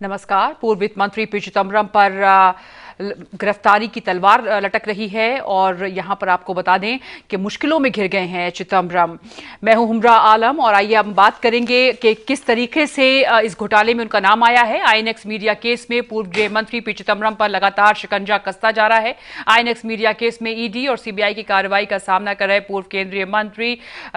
नमस्कार। पूर्व वित्त मंत्री पी चिदम्बरम पर गिरफ्तारी की तलवार लटक रही है और यहां पर आपको बता दें कि मुश्किलों में घिर गए हैं चिदम्बरम। मैं हूं हुमरा आलम और आइए हम बात करेंगे कि किस तरीके से इस घोटाले में उनका नाम आया है। आईएनएक्स मीडिया केस में पूर्व गृह मंत्री पी चिदम्बरम पर लगातार शिकंजा कसता जा रहा है। आईएनएक्स मीडिया केस में ईडी और सीबीआई की कार्रवाई का सामना कर रहे पूर्व केंद्रीय मंत्री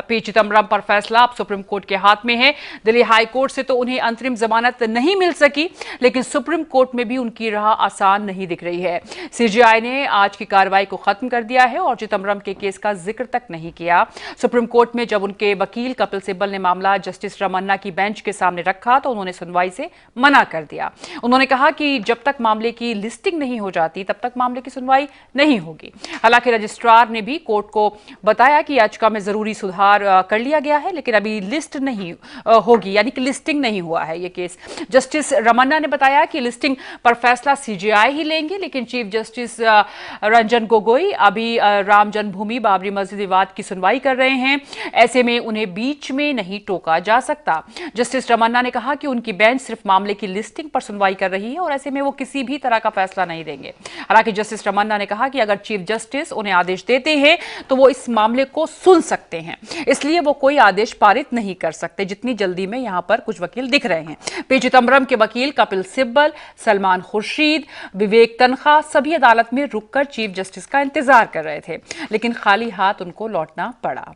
पी चिदम्बरम पर फैसला अब सुप्रीम कोर्ट के हाथ में है। दिल्ली हाई कोर्ट से तो उन्हें अंतरिम जमानत नहीं मिल सकी, लेकिन सुप्रीम कोर्ट में भी उनकी राह आसान नहीं दिख रही है। सीजेआई ने आज की कार्रवाई को खत्म कर दिया है और चिदम्बरम के केस का जिक्र तक नहीं किया। सुप्रीम कोर्ट में जब उनके वकील कपिल सिब्बल ने मामला जस्टिस रमन्ना की बेंच के सामने रखा तो उन्होंने सुनवाई से मना कर दिया। उन्होंने कहा कि जब तक मामले की लिस्टिंग नहीं हो जाती तब तक मामले की सुनवाई नहीं होगी। हालांकि रजिस्ट्रार ने भी कोर्ट को बताया कि याचिका में जरूरी सुधार कर लिया गया है, लेकिन अभी लिस्ट नहीं होगी, यानी कि लिस्टिंग नहीं हुआ है ये केस। जस्टिस रमन्ना ने बताया कि लिस्टिंग पर फैसला सीजेआई ही लेंगे, लेकिन चीफ जस्टिस रंजन गोगोई अभी राम जन्मभूमि बाबरी मस्जिद विवाद की सुनवाई कर रहे हैं। ऐसे में उन्हें बीच में नहीं टोका जा सकता। जस्टिस रमन्ना ने कहा कि उनकी बेंच सिर्फ मामले की लिस्टिंग पर सुनवाई कर रही है और ऐसे में वो किसी भी तरह का फैसला नहीं देंगे। हालांकि जस्टिस रमन्ना ने कहा कि अगर चीफ जस्टिस उन्हें आदेश देते हैं तो वो इस मामले को सुन सकते हैं, इसलिए वो कोई आदेश पारित नहीं कर सकते, जितनी जल्दी में यहां पर कुछ वकील दिख रहे हैं। पी चिदम्बरम के वकील कपिल सिब्बल, सलमान खुर्शीद, विवेक तनखा सभी अदालत में रुककर चीफ जस्टिस का इंतजार कर रहे थे, लेकिन खाली हाथ उनको लौटना पड़ा।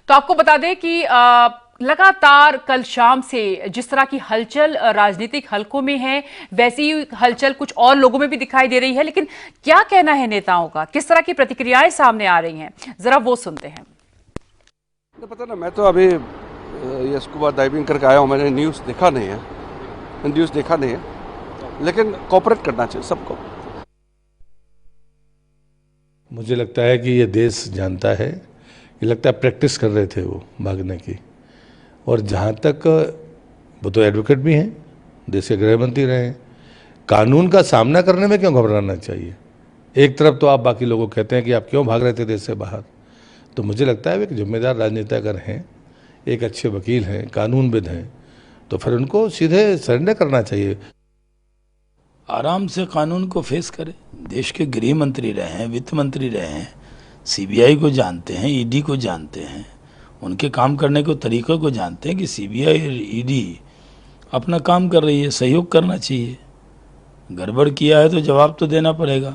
तो आपको बता दें कि लगातार कल शाम से जिस तरह की हलचल राजनीतिक हलकों में है, वैसी ही हलचल कुछ और लोगों में भी दिखाई दे रही है। लेकिन क्या कहना है नेताओं का, किस तरह की प्रतिक्रियाएं सामने आ रही हैं, जरा वो सुनते हैं। तो पता ना, मैं तो अभी ये स्कूबा डाइविंग करके आया हूँ, मैंने न्यूज़ देखा नहीं है, लेकिन कोऑपरेट करना चाहिए सबको। मुझे लगता है कि ये देश जानता है, ये लगता है प्रैक्टिस कर रहे थे वो भागने की। और जहाँ तक वो तो एडवोकेट भी हैं, देश के गृह मंत्री रहे हैं, कानून का सामना करने में क्यों घबराना चाहिए। एक तरफ तो आप बाकी लोगों को कहते हैं कि आप क्यों भाग रहे थे देश से बाहर, तो मुझे लगता है वे एक जिम्मेदार राजनेता अगर हैं, एक अच्छे वकील हैं, कानूनविद हैं, तो फिर उनको सीधे सरेंडर करना चाहिए। आराम से कानून को फेस करें। देश के गृह मंत्री रहे हैं, वित्त मंत्री रहे हैं, सीबीआई को जानते हैं, ईडी को जानते हैं, उनके काम करने के तरीक़ों को जानते हैं कि सीबीआई और ईडी अपना काम कर रही है, सहयोग करना चाहिए। गड़बड़ किया है तो जवाब तो देना पड़ेगा।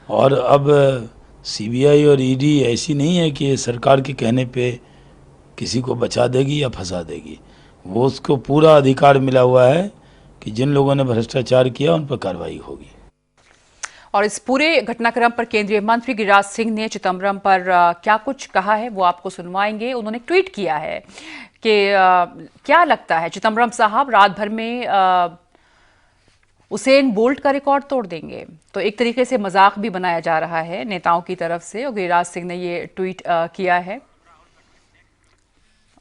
और अब सीबीआई और ईडी ऐसी नहीं है कि सरकार के कहने पे किसी को बचा देगी या फंसा देगी। वो उसको पूरा अधिकार मिला हुआ है कि जिन लोगों ने भ्रष्टाचार किया उन पर कार्रवाई होगी। और इस पूरे घटनाक्रम पर केंद्रीय मंत्री गिरिराज सिंह ने चिदम्बरम पर क्या कुछ कहा है वो आपको सुनवाएंगे। उन्होंने ट्वीट किया है कि क्या लगता है चिदम्बरम साहब रात भर में उसेन बोल्ट का रिकॉर्ड तोड़ देंगे। तो एक तरीके से मजाक भी बनाया जा रहा है नेताओं की तरफ से, और गिरिराज सिंह ने ये ट्वीट किया है।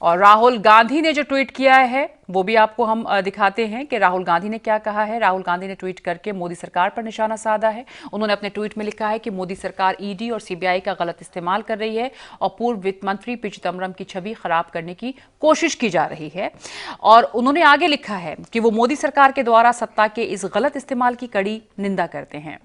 और राहुल गांधी ने जो ट्वीट किया है वो भी आपको हम दिखाते हैं कि राहुल गांधी ने क्या कहा है। राहुल गांधी ने ट्वीट करके मोदी सरकार पर निशाना साधा है। उन्होंने अपने ट्वीट में लिखा है कि मोदी सरकार ईडी और सीबीआई का गलत इस्तेमाल कर रही है और पूर्व वित्त मंत्री पी चिदम्बरम की छवि खराब करने की कोशिश की जा रही है। और उन्होंने आगे लिखा है कि वो मोदी सरकार के द्वारा सत्ता के इस गलत इस्तेमाल की कड़ी निंदा करते हैं।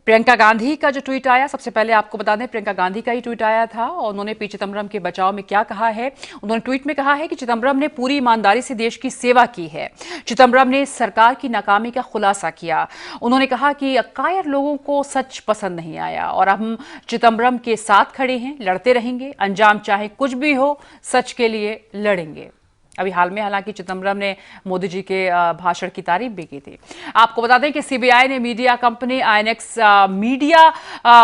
प्रियंका गांधी का जो ट्वीट आया, सबसे पहले आपको बता दें प्रियंका गांधी का ही ट्वीट आया था और उन्होंने पी चिदम्बरम के बचाव में क्या कहा है। उन्होंने ट्वीट में कहा है कि चिदम्बरम ने पूरी ईमानदारी से देश की सेवा की है। चिदम्बरम ने सरकार की नाकामी का खुलासा किया। उन्होंने कहा कि कायर लोगों को सच पसंद नहीं आया और हम चिदम्बरम के साथ खड़े हैं, लड़ते रहेंगे, अंजाम चाहे कुछ भी हो, सच के लिए लड़ेंगे। अभी हाल में हालांकि चिदम्बरम ने मोदी जी के भाषण की तारीफ भी की थी। आपको बता दें कि सीबीआई ने मीडिया कंपनी आईएनएक्स मीडिया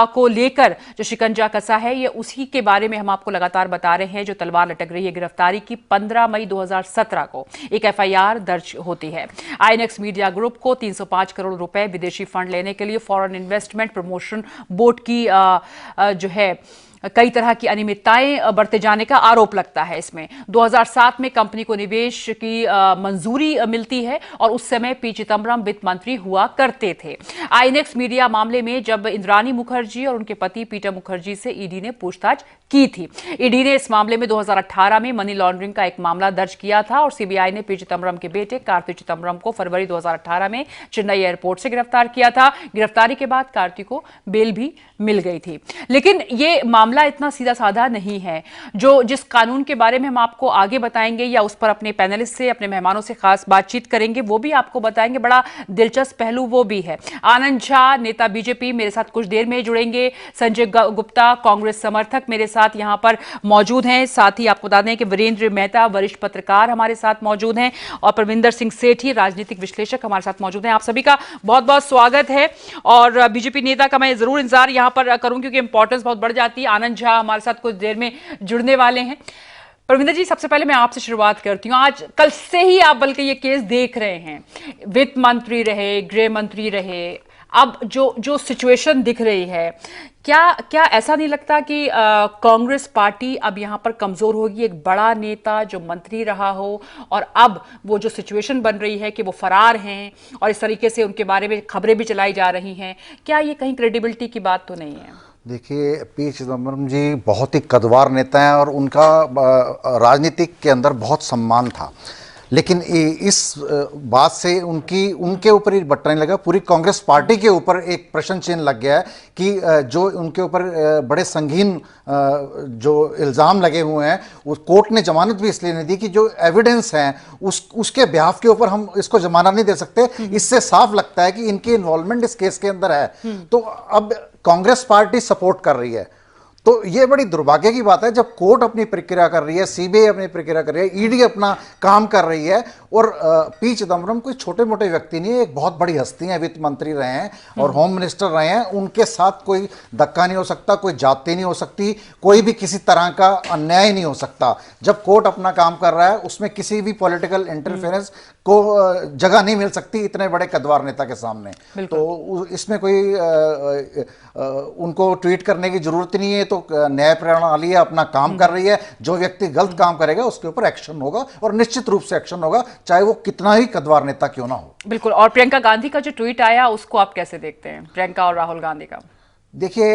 को लेकर जो शिकंजा कसा है, ये उसी के बारे में हम आपको लगातार बता रहे हैं जो तलवार लटक रही है गिरफ्तारी की। 15 मई 2017 को एक एफआईआर दर्ज होती है। आईएनएक्स मीडिया ग्रुप को 305 करोड़ रुपए विदेशी फंड लेने के लिए फॉरेन इन्वेस्टमेंट प्रमोशन बोर्ड की जो है कई तरह की अनियमितताएं बरते जाने का आरोप लगता है इसमें। 2007 में कंपनी को निवेश की मंजूरी मिलती है और उस समय पी चिदम्बरम वित्त मंत्री हुआ करते थे। आईएनएक्स मीडिया मामले में जब इंद्राणी मुखर्जी और उनके पति पीटर मुखर्जी से ईडी ने पूछताछ की थी। ईडी ने इस मामले में 2018 में मनी लॉन्ड्रिंग का एक मामला दर्ज किया था और सीबीआई ने पी चिदम्बरम के बेटे कार्ति चिदम्बरम को फरवरी 2018 में चेन्नई एयरपोर्ट से गिरफ्तार किया था। गिरफ्तारी के बाद कार्ति को बेल भी मिल गई थी। लेकिन ये मामला इतना सीधा साधा नहीं है। जिस कानून के बारे में हम आपको आगे बताएंगे या उस पर अपने पैनलिस्ट से, अपने मेहमानों से खास बातचीत करेंगे, वो भी आपको बताएंगे। बड़ा दिलचस्प पहलू वो भी है। आनंद झा, नेता बीजेपी, मेरे साथ कुछ देर में जुड़ेंगे। संजय गुप्ता, कांग्रेस समर्थक, मेरे साथ यहां पर मौजूद हैं। साथ ही आपको बता दें कि वीरेंद्र मेहता, वरिष्ठ पत्रकार, हमारे साथ मौजूद हैं और परविंदर सिंह सेठी, राजनीतिक विश्लेषक, हमारे साथ मौजूद हैं। आप सभी का बहुत बहुत स्वागत है। और बीजेपी नेता का मैं जरूर इंतजार यहां पर करूं क्योंकि इंपॉर्टेंस बहुत बढ़ जाती है। आनंद झा हमारे साथ कुछ देर में जुड़ने वाले हैं। परविंदर जी, सबसे पहले मैं आपसे शुरुआत करती हूँ। आज कल से ही आप बल्कि ये केस देख रहे हैं, वित्त मंत्री रहे, गृह मंत्री रहे, अब जो सिचुएशन दिख रही है, क्या ऐसा नहीं लगता कि कांग्रेस पार्टी अब यहां पर कमजोर होगी? एक बड़ा नेता जो मंत्री रहा हो और अब वो जो सिचुएशन बन रही है कि वो फरार हैं और इस तरीके से उनके बारे में खबरें भी चलाई जा रही हैं, क्या ये कहीं क्रेडिबिलिटी की बात तो नहीं है? देखिए, पी चिदम्बरम जी बहुत ही कद्दावर नेता हैं और उनका राजनीतिक के अंदर बहुत सम्मान था, लेकिन इस बात से उनके ऊपर ही बटने लगा, पूरी कांग्रेस पार्टी के ऊपर एक प्रश्न चिन्ह लग गया है कि जो उनके ऊपर बड़े संगीन जो इल्ज़ाम लगे हुए हैं, उस कोर्ट ने जमानत भी इसलिए नहीं दी कि जो एविडेंस हैं उसके बिहाफ के ऊपर हम इसको जमानत नहीं दे सकते। इससे साफ लगता है कि इनकी इन्वॉल्वमेंट इस केस के अंदर है। तो अब कांग्रेस पार्टी सपोर्ट कर रही है, तो ये बड़ी दुर्भाग्य की बात है जब कोर्ट अपनी प्रक्रिया कर रही है, सीबीआई अपनी प्रक्रिया कर रही है, ईडी अपना काम कर रही है और पी चिदम्बरम कोई छोटे मोटे व्यक्ति नहीं है, एक बहुत बड़ी हस्ती है, वित्त मंत्री रहे हैं और होम मिनिस्टर रहे हैं। उनके साथ कोई धक्का नहीं हो सकता, कोई जाति नहीं हो सकती, कोई भी किसी तरह का अन्याय नहीं हो सकता। जब कोर्ट अपना काम कर रहा है उसमें किसी भी पॉलिटिकल इंटरफेरेंस को जगह नहीं मिल सकती इतने बड़े कद्दावर नेता के सामने। तो इसमें कोई उनको ट्वीट करने की जरूरत नहीं है। तो न्याय प्रणाली अपना काम कर रही है, जो व्यक्ति गलत काम करेगा उसके ऊपर एक्शन होगा और निश्चित रूप से एक्शन होगा, चाहे वो कितना ही कद्दावर नेता क्यों ना हो। बिल्कुल। और प्रियंका गांधी का जो ट्वीट आया उसको आप कैसे देखते हैं, प्रियंका और राहुल गांधी का? देखिए,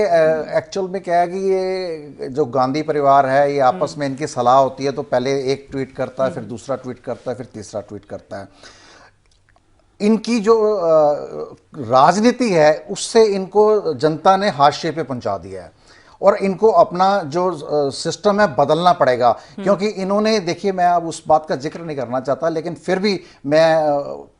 एक्चुअल में क्या है कि ये जो गांधी परिवार है, ये आपस में इनकी सलाह होती है, तो पहले एक ट्वीट करता है, फिर दूसरा ट्वीट करता है, फिर तीसरा ट्वीट करता है। इनकी जो राजनीति है उससे इनको जनता ने हाशिए पे पहुंचा दिया है और इनको अपना जो सिस्टम है बदलना पड़ेगा, क्योंकि इन्होंने, देखिए मैं अब उस बात का जिक्र नहीं करना चाहता, लेकिन फिर भी मैं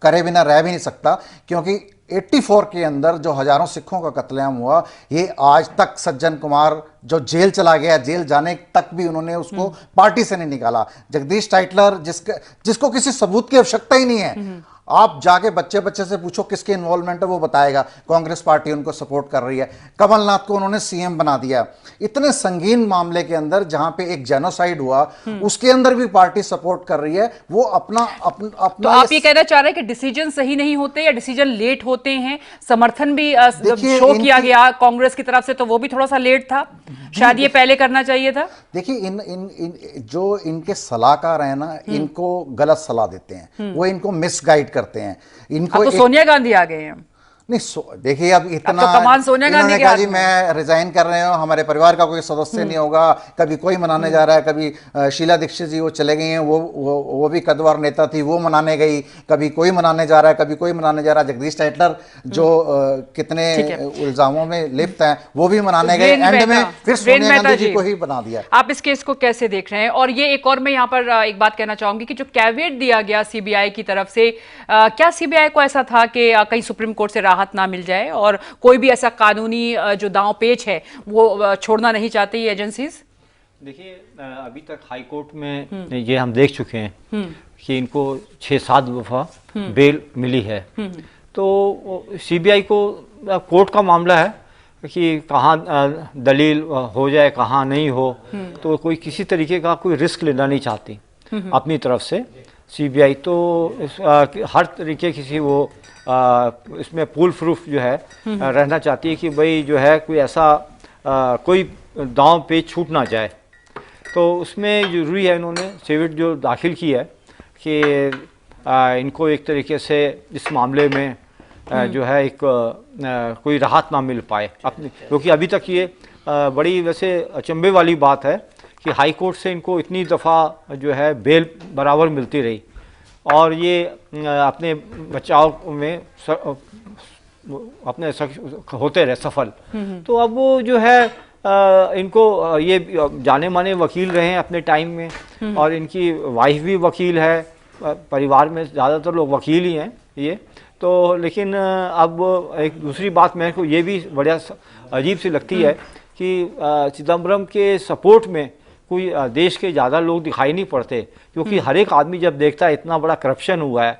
करे बिना रह भी नहीं सकता, क्योंकि 84 के अंदर जो हजारों सिखों का कत्लेआम हुआ, ये आज तक सज्जन कुमार जो जेल चला गया, जेल जाने तक भी उन्होंने उसको पार्टी से नहीं निकाला। जगदीश टाइटलर जिसको किसी सबूत की आवश्यकता ही नहीं है, आप जाके बच्चे से पूछो किसके इन्वॉल्वमेंट है, वो बताएगा। कांग्रेस पार्टी उनको सपोर्ट कर रही है। कमलनाथ को उन्होंने सीएम बना दिया। इतने संगीन मामले के अंदर जहां पे एक जेनोसाइड हुआ, उसके अंदर भी पार्टी सपोर्ट कर रही है। वो अपना तो आप ये कहना चाह रहे हैं कि डिसीजन सही नहीं होते या डिसीजन लेट होते हैं? समर्थन भी शो किया गया कांग्रेस की तरफ से, तो वो भी थोड़ा सा लेट था, शायद ये पहले करना चाहिए था। देखिए, जो इनके सलाहकार हैं ना, इनको गलत सलाह देते हैं, वो इनको मिसगाइड करते हैं। इनको तो सोनिया गांधी आ गए हैं। नहीं, देखिए अब इतना तो कमान सोनिया गांधी के हाथ में। मैं रिजाइन कर रहे हो, हमारे परिवार का कोई सदस्य नहीं होगा, कभी कोई मनाने जा रहा है, कभी शीला दीक्षित जी वो चले गई हैं, वो भी कद्दावर नेता थी, वो मनाने गई, कभी कोई मनाने जा रहा है, कभी कोई मनाने जा रहा है। जगदीश टाइटलर जो कितने इल्जामों में लिप्त हैं, वो भी मनाने गए, एंड में फिर सोनिया गांधी जी को ही बना दिया। आप इस केस को कैसे देख रहे हैं? और ये एक और मैं यहाँ पर एक बात कहना चाहूंगी कि जो कैविएट दिया गया सीबीआई की तरफ से, क्या सीबीआई को ऐसा था कि कहीं सुप्रीम कोर्ट से राहत ना मिल जाए और कोई भी ऐसा कानूनी जो दांव पेच है वो छोड़ना नहीं चाहती ये एजेंसीज? देखिए, अभी तक हाई कोर्ट में ये हम देख चुके हैं कि इनको 6-7 दफा बेल मिली है। तो सीबीआई को कोर्ट का मामला है कि कहाँ दलील हो जाए, कहाँ नहीं हो, तो कोई किसी तरीके का कोई रिस्क लेना नहीं चाहती अपनी तरफ से सीबीआई। तो हर तरीके किसी वो इसमें पुल प्रूफ जो है रहना चाहती है कि भाई जो है कोई ऐसा कोई दांव पे छूट ना जाए। तो उसमें ज़रूरी है इन्होंने एफिडेविट जो दाखिल की है कि इनको एक तरीके से इस मामले में जो है एक कोई राहत ना मिल पाए अपनी, क्योंकि अभी तक ये बड़ी वैसे अचंभे वाली बात है कि हाई कोर्ट से इनको इतनी दफ़ा जो है बेल बराबर मिलती रही और ये अपने बचाव में अपने होते रहे सफल। तो अब वो जो है इनको ये जाने माने वकील रहे हैं अपने टाइम में और इनकी वाइफ भी वकील है, परिवार में ज़्यादातर लोग वकील ही हैं ये तो। लेकिन अब एक दूसरी बात मेरे को ये भी बढ़िया अजीब सी लगती है कि चिदम्बरम के सपोर्ट में कोई देश के ज़्यादा लोग दिखाई नहीं पड़ते, क्योंकि हर एक आदमी जब देखता है इतना बड़ा करप्शन हुआ है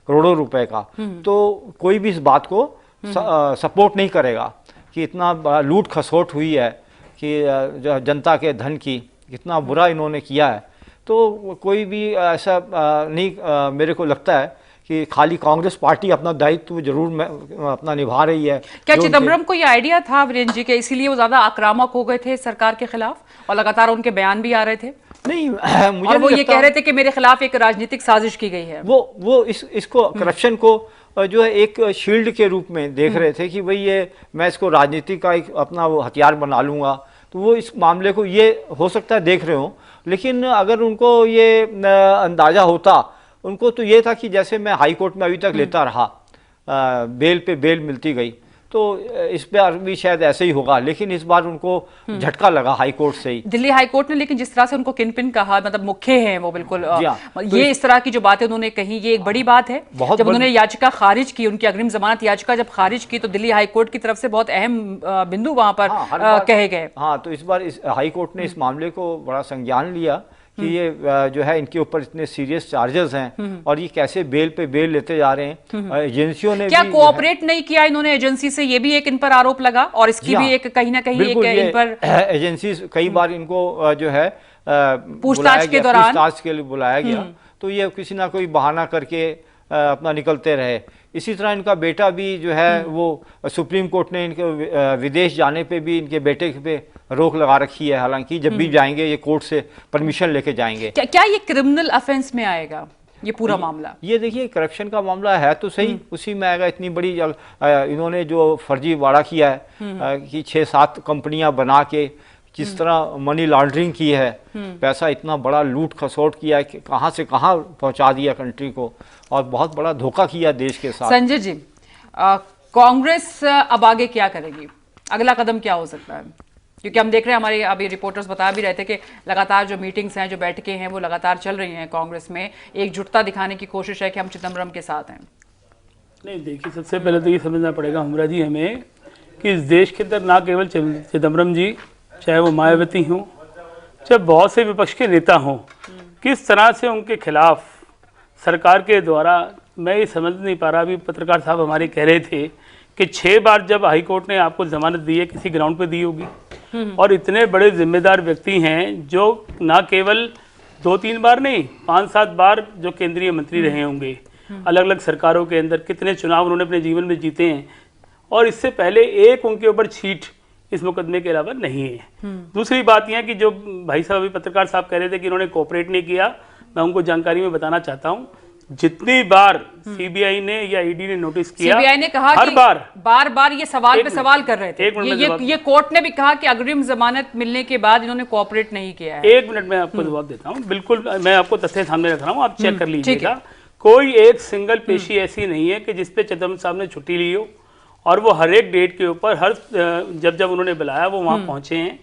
करोड़ों रुपए का, तो कोई भी इस बात को सपोर्ट नहीं करेगा कि इतना बड़ा लूट खसोट हुई है कि जनता के धन की कितना बुरा इन्होंने किया है। तो कोई भी ऐसा नहीं मेरे को लगता है कि खाली कांग्रेस पार्टी अपना दायित्व जरूर अपना निभा रही है। क्या चिदम्बरम को ये आइडिया था वीरेंद्र जी के, इसीलिए वो ज्यादा आक्रामक हो गए थे सरकार के खिलाफ और लगातार उनके बयान भी आ रहे थे? नहीं, मुझे और वो ये कह रहे थे कि मेरे खिलाफ एक राजनीतिक साजिश की गई है। वो इसको करप्शन को जो है एक शील्ड के रूप में देख रहे थे कि भाई ये मैं इसको राजनीति का एक अपना वो हथियार बना लूँगा। तो वो इस मामले को ये हो सकता है देख रहे हो, लेकिन अगर उनको ये अंदाज़ा होता उनको तो ये था कि जैसे मैं हाई कोर्ट में अभी तक लेता रहा, बेल पे बेल मिलती गई, तो इस बार भी शायद ऐसे ही होगा। लेकिन इस बार उनको झटका लगा हाई कोर्ट से ही, दिल्ली हाई कोर्ट ने। लेकिन जिस तरह से उनको किनपिन कहा, मतलब मुख्य हैं वो बिल्कुल, तो ये इस तरह की जो बातें उन्होंने कही, ये एक बड़ी बात है। जब उन्होंने याचिका खारिज की, उनकी अग्रिम जमानत याचिका जब खारिज की, तो दिल्ली हाई कोर्ट की तरफ से बहुत अहम बिंदु वहां पर कहे गए। हाँ, तो इस बार हाई कोर्ट ने इस मामले को बड़ा संज्ञान लिया कि ये जो है इनके ऊपर इतने सीरियस चार्जेस हैं और ये कैसे बेल पे बेल लेते जा रहे हैं। एजेंसियों ने क्या कोऑपरेट नहीं किया इन्होंने एजेंसी से, ये भी एक इन पर आरोप लगा और इसकी भी एक कहीं ना कहीं एक इन पर एजेंसी कई बार इनको जो है पूछताछ के दौरान पूछताछ के लिए बुलाया गया, तो ये किसी ना कोई बहाना करके अपना निकलते रहे। इसी तरह इनका बेटा भी जो है वो सुप्रीम कोर्ट ने इनके विदेश जाने पे भी इनके बेटे पे रोक लगा रखी है, हालांकि जब भी जाएंगे ये कोर्ट से परमिशन लेके जाएंगे। क्या ये क्रिमिनल ऑफेंस में आएगा ये पूरा मामला? ये देखिए करप्शन का मामला है तो सही, उसी में आएगा। इतनी बड़ी इन्होंने जो फर्जी वाड़ा किया है कि 6-7 कंपनियां बना के जिस तरह मनी लॉन्ड्रिंग की है, पैसा इतना बड़ा लूट खसोट किया है कि कहाँ से कहाँ पहुंचा दिया कंट्री को, और बहुत बड़ा धोखा किया देश के साथ। संजय जी, कांग्रेस अब आगे क्या करेगी, अगला कदम क्या हो सकता है? क्योंकि हम देख रहे हैं, हमारे अभी रिपोर्टर्स बता भी रहे थे कि लगातार जो मीटिंग्स हैं, जो बैठकें हैं, वो लगातार चल रही हैं कांग्रेस में। एकजुटता दिखाने की कोशिश है कि हम चिदम्बरम के साथ हैं। नहीं, देखिए, सबसे पहले तो ये समझना पड़ेगा हुमरा जी हमें कि इस देश के अंदर ना केवल चिदम्बरम जी, चाहे वो मायावती हों, चाहे बहुत से विपक्ष के नेता हों, किस तरह से उनके खिलाफ सरकार के द्वारा, मैं ये समझ नहीं पा रहा। अभी पत्रकार साहब हमारे कह रहे थे कि 6 बार जब हाई कोर्ट ने आपको जमानत दी है, किसी ग्राउंड पे दी होगी, और इतने बड़े जिम्मेदार व्यक्ति हैं जो ना केवल 2-3 बार नहीं, 5-7 बार जो केंद्रीय मंत्री रहे होंगे, अलग अलग सरकारों के अंदर कितने चुनाव उन्होंने अपने जीवन में जीते हैं, और इससे पहले एक उनके ऊपर छीट इस मुकदमे के अलावा नहीं है। दूसरी बात यह है कि जो भाई साहब अभी पत्रकार साहब कह रहे थे कि इन्होंने कोऑपरेट नहीं किया, मैं उनको जानकारी में बताना चाहता हूं, जितनी बार सीबीआई ने या ईडी ने नोटिस किया, सीबीआई ने कहा हर कि बार ये सवाल पे सवाल कर रहे थे। ये कोर्ट ने भी कहा कि अग्रिम जमानत मिलने के बाद इन्होंने कोऑपरेट नहीं किया है। 1 मिनट में आपको जवाब देता हूँ, बिल्कुल मैं आपको तथ्य सामने रख रहा हूँ, आप चेक कर लीजिएगा। कोई एक सिंगल पेशी ऐसी नहीं है कि जिसपे चिदम्बरम साहब ने छुट्टी ली हो, और वो हर एक डेट के ऊपर हर जब उन्होंने बुलाया वो वहाँ पहुँचे हैं।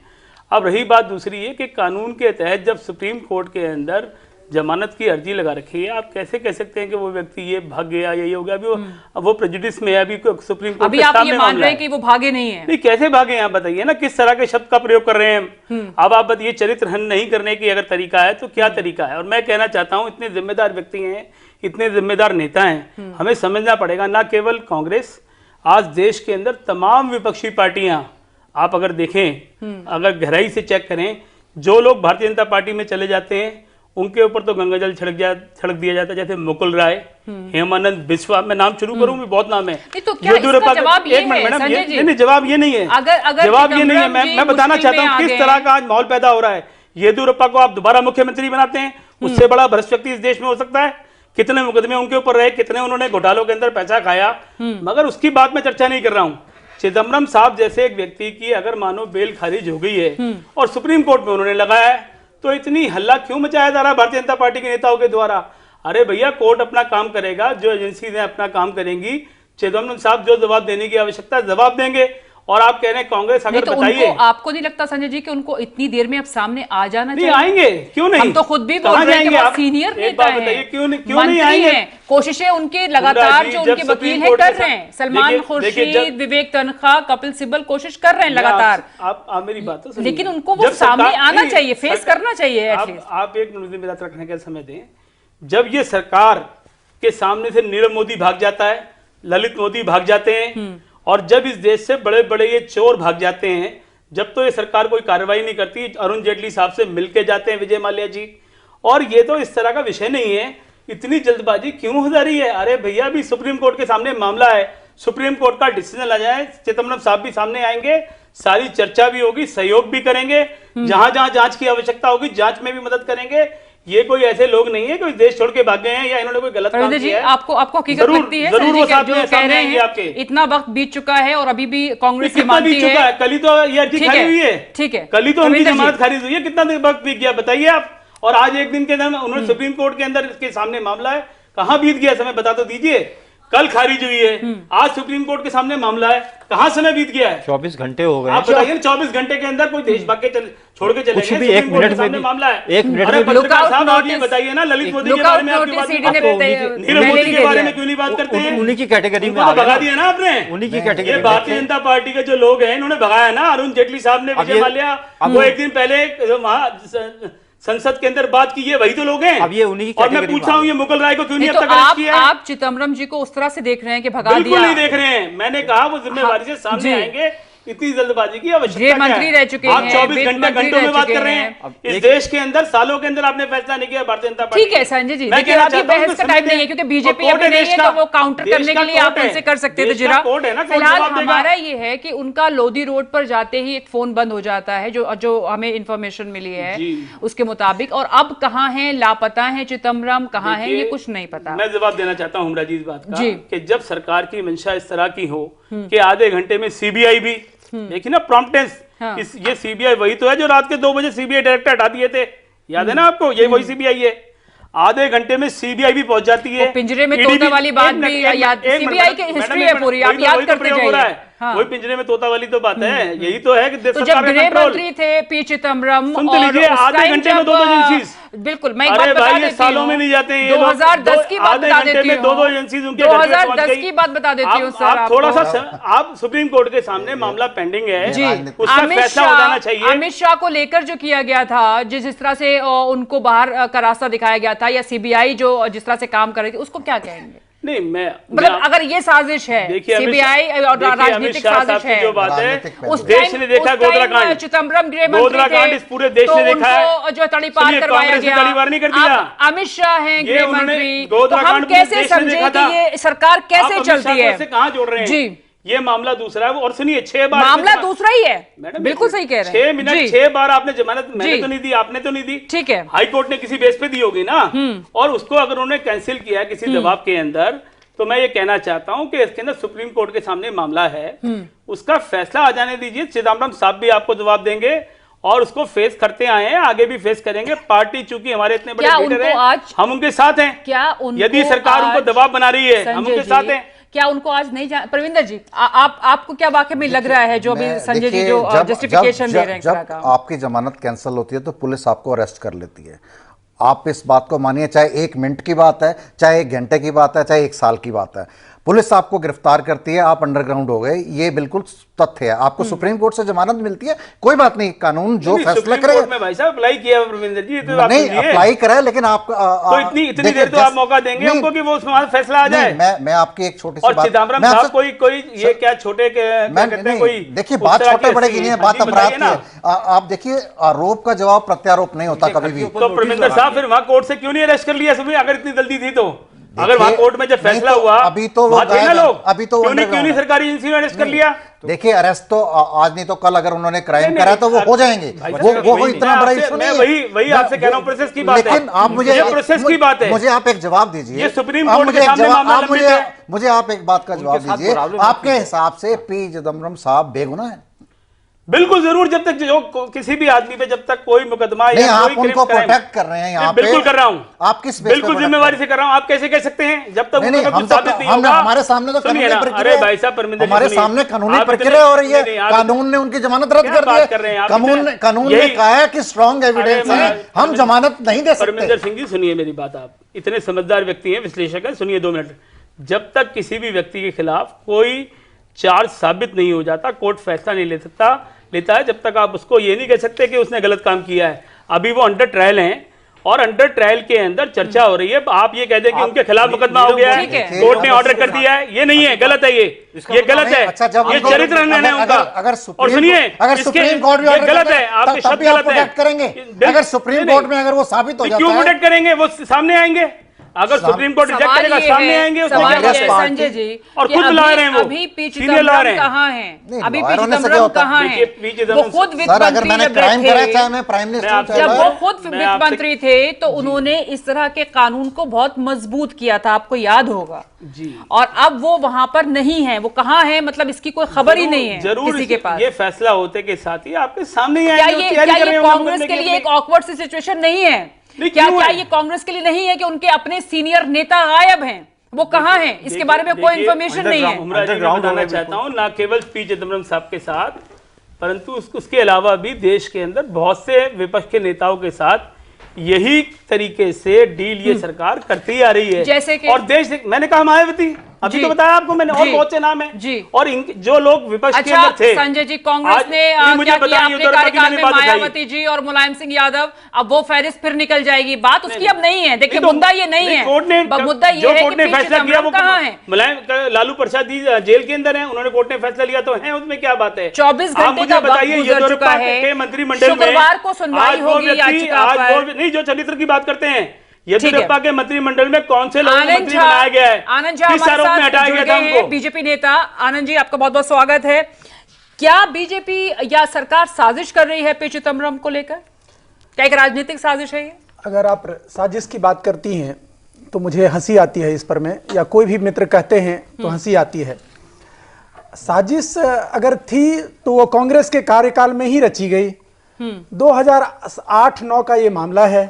अब रही बात दूसरी है कि कानून के तहत जब सुप्रीम कोर्ट के अंदर जमानत की अर्जी लगा रखी है, आप कैसे कह सकते हैं कि वो व्यक्ति ये भाग गया या ये हो गया? अभी वो प्रेजुडिस में है, अभी सुप्रीम कोर्ट अभी आप ये मान रहे हैं कि वो भागे नहीं है? नहीं, कैसे भागे हैं आप बताइए ना, किस तरह के शब्द का प्रयोग कर रहे हैं। अब आप बताइए, चरित्र हनन नहीं करने की अगर तरीका है तो क्या तरीका है? और मैं कहना चाहता हूँ, इतने जिम्मेदार व्यक्ति हैं, इतने जिम्मेदार नेता हैं, हमें समझना पड़ेगा, ना केवल कांग्रेस, आज देश के अंदर तमाम विपक्षी पार्टियां, आप अगर देखें, अगर गहराई से चेक करें, जो लोग भारतीय जनता पार्टी में चले जाते हैं उनके ऊपर तो गंगा जल छिड़क दिया जाता है, जैसे मुकुल राय, हेमानंद बिस्वा, मैं नाम शुरू करूं भी बहुत नाम है। तो क्या इसका जवाब ये है मैडम, संजय जी? नहीं जवाब ये नहीं है, अगर जवाब ये नहीं है। मैं बताना चाहता हूँ किस तरह का आज माहौल पैदा हो रहा है। येदियुरप्पा को आप दोबारा मुख्यमंत्री बनाते हैं, उससे बड़ा भ्रष्ट व्यक्ति इस देश में हो सकता है? कितने मुकदमे उनके ऊपर रहे, कितने उन्होंने घोटालों के अंदर पैसा खाया, मगर उसकी बात मैं चर्चा नहीं कर रहा हूँ। चिदम्बरम साहब जैसे एक व्यक्ति की अगर मानो बेल खारिज हो गई है और सुप्रीम कोर्ट में उन्होंने लगाया है, तो इतनी हल्ला क्यों मचाया जा रहा है भारतीय जनता पार्टी के नेताओं के द्वारा? अरे भैया, कोर्ट अपना काम करेगा, जो एजेंसी ने अपना काम करेंगी, चिदम्बरम साहब जो जवाब देने की आवश्यकता है जवाब देंगे। और आप कह रहे हैं कांग्रेस अगर तो बताइए, आपको नहीं लगता संजय जी कि उनको इतनी देर में अब सामने आ जाना चाहिए? नहीं आएंगे, क्यों नहीं? हम तो खुद भी बोल रहे हैं कि वो सीनियर नेता हैं, क्यों नहीं आएंगे? कोशिशें उनके लगातार जो उनके वकील हैं कर रहे हैं, सलमान खुर्शीद, विवेक तनखा, कपिल सिब्बल कोशिश कर रहे हैं लगातार। आप मेरी बात तो लेकिन उनको वो सामने आना चाहिए, फेस करना चाहिए। आप एक मिनट में बात रखने का समय दें। जब ये सरकार के सामने से नीरव मोदी भाग जाता है, ललित मोदी भाग जाते हैं, और जब इस देश से बड़े बड़े ये चोर भाग जाते हैं, जब तो ये सरकार कोई कार्रवाई नहीं करती, अरुण जेटली साहब से मिलके जाते हैं विजय माल्या जी, और ये तो इस तरह का विषय नहीं है। इतनी जल्दबाजी क्यों हो जा रही है? अरे भैया, अभी सुप्रीम कोर्ट के सामने मामला है, सुप्रीम कोर्ट का डिसीजन आ जाए, चिदम्बरम साहब भी सामने आएंगे, सारी चर्चा भी होगी, सहयोग भी करेंगे, जहां जहां जांच की आवश्यकता होगी जांच में भी मदद करेंगे। ये कोई ऐसे लोग नहीं है कोई देश छोड़ के भाग गए हैं या इन्होंने कोई गलत काम किया है। आपको हकीकत लगती है जरूर वो साथ जो में कह रहे हैं आपके इतना वक्त बीत चुका है और अभी भी कांग्रेस कितना बीत चुका है? कल ही तो ये अर्जी खारिज हुई है, ठीक है, कल ही तो उनकी जमानत खारिज हुई है, कितना वक्त बीत गया बताइए आप? और आज एक दिन के अंदर उन्होंने सुप्रीम कोर्ट के अंदर इसके सामने मामला है, कहां बीत गया समय बता तो दीजिए। कल खारिज हुई है, आज सुप्रीम कोर्ट के सामने मामला है, कहां समय बीत गया है? 24 घंटे हो गए। आप बताइए, 24 घंटे के अंदर कोई देश भाग के छोड़ के चले कुछ भी एक मिनट में मामला है, एक मिनट में पत्रकार साहब आप ये बताइए ना, ललित मोदी के बारे में आपकी बात, नीरव मोदी के बारे में क्यों नहीं बात करते हैं? उन्हीं की कैटेगरी में भगा दिया ना आपने, उन्हीं की कैटेगरी। ये भारतीय जनता पार्टी के जो लोग हैं इन्होंने भगाया ना। अरुण जेटली साहब ने, विजय माल्या, वो एक दिन पहले संसद के अंदर बात की, है वही तो लोग हैं। अब ये उन्हीं की और मैं पूछ रहा हूँ, ये मुकुल राय को क्यों नहीं अब तक अरेस्ट किया है? आप चिदम्बरम जी को उस तरह से देख रहे हैं कि भगा दिया? बिल्कुल नहीं देख रहे हैं, मैंने कहा वो जिम्मेवारी से सामने आएंगे। इतनी जल्दबाजी की आवश्यकता गृह मंत्री रह चुके हैं, आप 24 घंटों में बात कर रहे हैं। इस देश के अंदर सालों के अंदर आपने फैसला नहीं किया भारतीय जनता पार्टी। ठीक है संजय जी, लेकिन अभी बहस का टाइम नहीं है क्योंकि बीजेपी अभी नहीं है, तो वो काउंटर करने के लिए आप उनसे कर सकते थे जरा। फिलहाल हमारा ये है कि उनका लोधी रोड पर जाते ही एक फोन बंद हो जाता है, जो हमें इंफॉर्मेशन मिली है उसके मुताबिक, और अब कहाँ है, लापता है चिदम्बरम, कहाँ है ये कुछ नहीं पता। मैं जवाब देना चाहता हूँ हमरा जी इस बात का कि जब सरकार की मंशा इस तरह की हो कि आधे घंटे में सीबीआई भी देखिए ना, प्रॉम्प्टेंस, ये सीबीआई वही तो है जो रात के 2 बजे सीबीआई डायरेक्टर हटा दिए थे, याद है ना आपको? ये वही सीबीआई है। आधे घंटे में सीबीआई भी पहुंच जाती है। पिंजरे में तोता वाली बात भी याद, सीबीआई की हिस्ट्री है पूरी, आप याद करते जाइए। वही पिंजरे में तोता वाली तो बात है, यही तो है कि तो जब गृह मंत्री थे पी चिदम्बरम, आधे घंटे में 2 एजेंसीज, बिल्कुल मैं एक बात बता देती हूं, सालों में नहीं जाते हैं 2010 की बात बता देती हूं, 2 एजेंसीज उनके 2010 की बात बता देती हूं सर। आप थोड़ा सा, आप सुप्रीम कोर्ट के सामने मामला पेंडिंग है जी, उसका फैसला हो जाना चाहिए। अमित शाह को लेकर जो किया गया था, जिस तरह से उनको बाहर का रास्ता दिखाया गया था, या सीबीआई जो जिस तरह से काम कर रही थी, उसको क्या कहेंगे? नहीं, मैं मतलब अगर ये साजिश है, सीबीआई और राजनीतिक साजिश है, जो बात है उस देश ने देखा, गोधरा कांड, चिदम्बरम गृह मंत्री थे, इस पूरे देश ने देखा है, जो तड़ीपार करवाया गया, नहीं कर दिया। अमित शाह हैं गृह मंत्री, तो हम कैसे समझे कि ये सरकार कैसे चलती है? कहाँ जोड़ रहे हैं जी? ये मामला दूसरा है, और सुनिए 6 बार मामला दूसरा ही है, बिल्कुल सही कह रहे हैं। 6 बार आपने जमानत, मैंने तो नहीं दी, आपने तो नहीं दी, ठीक है, हाई कोर्ट ने किसी बेस पे दी होगी ना, और उसको अगर उन्होंने कैंसिल किया किसी दबाव के अंदर, तो मैं ये कहना चाहता हूं कि इसके अंदर सुप्रीम कोर्ट के सामने मामला है, उसका फैसला आ जाने दीजिए। चिदम्बरम साहब भी आपको जवाब देंगे और उसको फेस करते आए हैं, आगे भी फेस करेंगे। पार्टी चूंकि हमारे इतने बड़े लीडर हैं, हम उनके साथ हैं। क्या यदि सरकार उनको दबाव बना रही है, हम उनके साथ हैं। क्या उनको आज नहीं प्रविंदर जी, आपको क्या वाकई में लग रहा है जो अभी संजय जी जो जस्टिफिकेशन दे रहे हैं? जब आपकी जमानत कैंसिल होती है तो पुलिस आपको अरेस्ट कर लेती है। आप इस बात को मानिए, चाहे 1 मिनट की बात है, चाहे 1 घंटे की बात है, चाहे 1 साल की बात है, पुलिस आपको गिरफ्तार करती है, आप अंडरग्राउंड हो गए, ये बिल्कुल तथ्य है। आपको सुप्रीम कोर्ट से जमानत मिलती है, कोई बात नहीं, कानून जो फैसला करेगा। में भाई साहब अप्लाई किया परमिंदर जी, तो नहीं अप्लाई करा है, लेकिन आप तो इतनी देर तो आप मौका देंगे हमको कि वो उसमें फैसला आ जाए। मैं आपकी एक छोटी सी और बात, चिदम्बरम साहब कोई ये क्या छोटे कहते हैं कोई, देखिए बात छोटे बड़े की नहीं है, बात अपराध की है। आप देखिए आरोप का जवाब प्रत्यारोप नहीं होता कभी भी। तो परमिंदर साहब फिर वहाँ कोर्ट से क्यों नहीं अरेस्ट कर लिया सभी, अगर इतनी जल्दी थी तो? अगर वहाँ कोर्ट में जब फैसला हुआ अभी तो वहाँ थे ना लोग, अभी तो क्यों नहीं सरकारी एजेंसी ने अरेस्ट कर लिया? देखिए अरेस्ट तो आज नहीं तो कल अगर उन्होंने क्राइम करा तो वो हो जाएंगे, वो इतना बड़ा इशू नहीं है। वही आपसे कह रहा हूँ, प्रोसेस की बात है। लेकिन आप मुझे प्रोसेस की बात है, मुझे आप एक जवाब दीजिए। ये सुप्रीम कोर्ट के सामने मामला लंबित है। मुझे आप एक बात का जवाब दीजिए, आपके हिसाब से पी चिदम्बरम साहब बेगुनाह है? बिल्कुल जरूर, जब तक जो किसी भी आदमी पे जब तक कोई मुकदमा नहीं, या आप कोई उनको प्रोटेक्ट कर रहे हैं यहाँ पे। बिल्कुल कर रहा हूँ, आप किस बिल्कुल जिम्मेवारी से कर रहा हूँ। आप कैसे कह सकते हैं जब तक नहीं, हम साबित नहीं होगा? हमारे सामने तो कानूनी प्रक्रिया, अरे भाई साहब परमिंदर जी, हमारे सामने कानूनी प्रक्रिया हो रही है, कानून ने उनकी जमानत रद्द कर दी है, कानून ने कहा है कि स्ट्रॉन्ग एविडेंस है, हम जमानत नहीं दे सकते। परमिंदर सिंह जी सुनिए मेरी बात, आप इतने समझदार व्यक्ति हैं, विश्लेषक हैं, सुनिए 2 मिनट। जब तक किसी भी व्यक्ति के खिलाफ कोई चार्ज साबित नहीं हो जाता, कोर्ट फैसला नहीं लेता है, जब तक आप उसको ये नहीं कह सकते कि उसने गलत काम किया है। अभी वो अंडर ट्रायल हैं और अंडर ट्रायल के अंदर चर्चा हो रही है, आप ये कह दें कि उनके खिलाफ मुकदमा हो गया है, कोर्ट ने ऑर्डर कर दिया है, ये नहीं है, गलत है, ये गलत है, ये चरित्र हनन है उनका। और सुनिए, अगर सुप्रीम कोर्ट में गलत है, आपके शब्द गलत है, करेंगे अगर सुप्रीम कोर्ट में अगर वो साबित हो जाता है, क्यों प्रोटेक्ट करेंगे? वो सामने आएंगे, अगर सुप्रीम कोर्ट रिजेक्ट करेगा सामने आएंगे, संजय जी, और खुद बुला रहे हैं वो, अभी पी चिदम्बरम कहाँ हैं? अभी पी चिदम्बरम कहाँ हैं? वो खुद वित्त मंत्री जब वो खुद वित्त मंत्री थे तो उन्होंने इस तरह के कानून को बहुत मजबूत किया था, आपको याद होगा जी। और अब वो वहां पर नहीं है, वो कहाँ है? मतलब इसकी कोई खबर ही नहीं है किसी के पास। ये फैसला होते के साथ ही आपके सामने क्या ये कांग्रेस के लिए एक ऑकवर्ड सी सिचुएशन नहीं है? क्या ये कांग्रेस के लिए नहीं है कि उनके अपने सीनियर नेता गायब हैं? वो कहाँ हैं? इसके बारे में कोई इंफॉर्मेशन नहीं है। मैं बताना चाहता हूँ, ना केवल पी चिदम्बरम साहब के साथ, परंतु उसके अलावा भी देश के अंदर बहुत से विपक्ष के नेताओं के साथ यही तरीके से डील ये सरकार करती आ रही है। जैसे कि और देश, मैंने कहा मायावती, अभी तो बताया आपको मैंने, और बहुत से नाम है जी। और जो लोग विपक्ष के अंदर थे, संजय जी, कांग्रेस ने क्या किया अपने कार्यकाल में? मायावती जी और मुलायम सिंह यादव, अब वो फहरिस्त फिर निकल जाएगी, बात उसकी अब नहीं है। देखिए मुद्दा ये नहीं है, मुद्दा ये है कि फैसला किया वो कहाँ है? मुलायम लालू प्रसाद जी जेल के अंदर है, उन्होंने कोर्ट ने फैसला लिया तो है, उसमें क्या बात है? 24 घंटे का वक्त गुजर चुका है, मंत्रिमंडल में शुक्रवार को सुनवाई होगी याचिका पर। नहीं, जो चरित्र की बात करते हैं, येदियुरप्पा के मंत्रिमंडल में कौन से लोग मंत्री बनाया गया है? आनंद झा किस आरोप में हटाया गया था उनको? बीजेपी नेता आनंद जी, आपका बहुत बहुत स्वागत है। क्या बीजेपी या सरकार साजिश कर रही है पी चिदम्बरम को लेकर? क्या एक राजनीतिक साजिश है ये? अगर आप साजिश की बात करती हैं तो मुझे हंसी आती है इस पर में, या कोई भी मित्र कहते हैं तो हंसी आती है। साजिश अगर थी तो वो कांग्रेस के कार्यकाल में ही रची गई। 2008-9 का ये मामला है।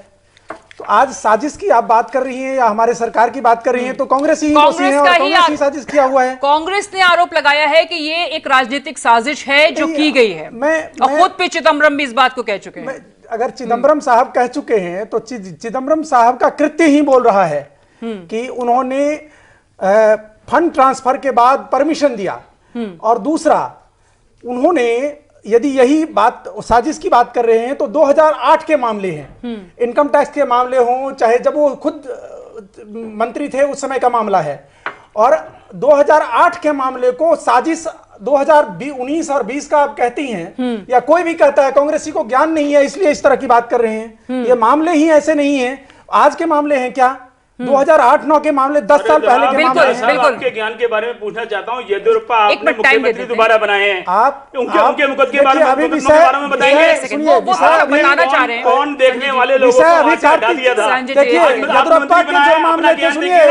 तो आज साजिश की आप बात कर रही हैं या हमारे सरकार की बात कर रही हैं, तो कांग्रेस ही दोषी है और कांग्रेस ही साजिश किया हुआ है। कांग्रेस ने आरोप लगाया है कि ये एक राजनीतिक साजिश है जो की गई है। और खुद पी चिदम्बरम भी इस बात को कह चुके हैं। अगर चिदम्बरम साहब कह चुके हैं तो चिदम्बरम साहब का कृत्य ही बोल रहा है कि उन्होंने फंड ट्रांसफर के बाद परमिशन दिया, और दूसरा उन्होंने, यदि यही बात साजिश की बात कर रहे हैं तो 2008 के मामले हैं, इनकम टैक्स के मामले हों, चाहे जब वो खुद मंत्री थे उस समय का मामला है, और 2008 के मामले को साजिश 2019 और 20 का आप कहती हैं, या कोई भी कहता है, कांग्रेसी को ज्ञान नहीं है इसलिए इस तरह की बात कर रहे हैं। ये मामले ही ऐसे नहीं है, आज के मामले हैं क्या? 2008-9 के मामले 10 साल पहले के मामले हैं। बिल्कुल आपके ज्ञान के बारे में पूछना चाहता हूँ। येदियुरप्पा आपने मुख्यमंत्री दोबारा बनाए हैं, आप उनके मुकदमे के बारे में बताएंगे? बताना चाह रहे हैं कौन देखने वाले लोगों को हटा दिया था? देखिए येदियुरप्पा के जो मामले थे, सुनिए,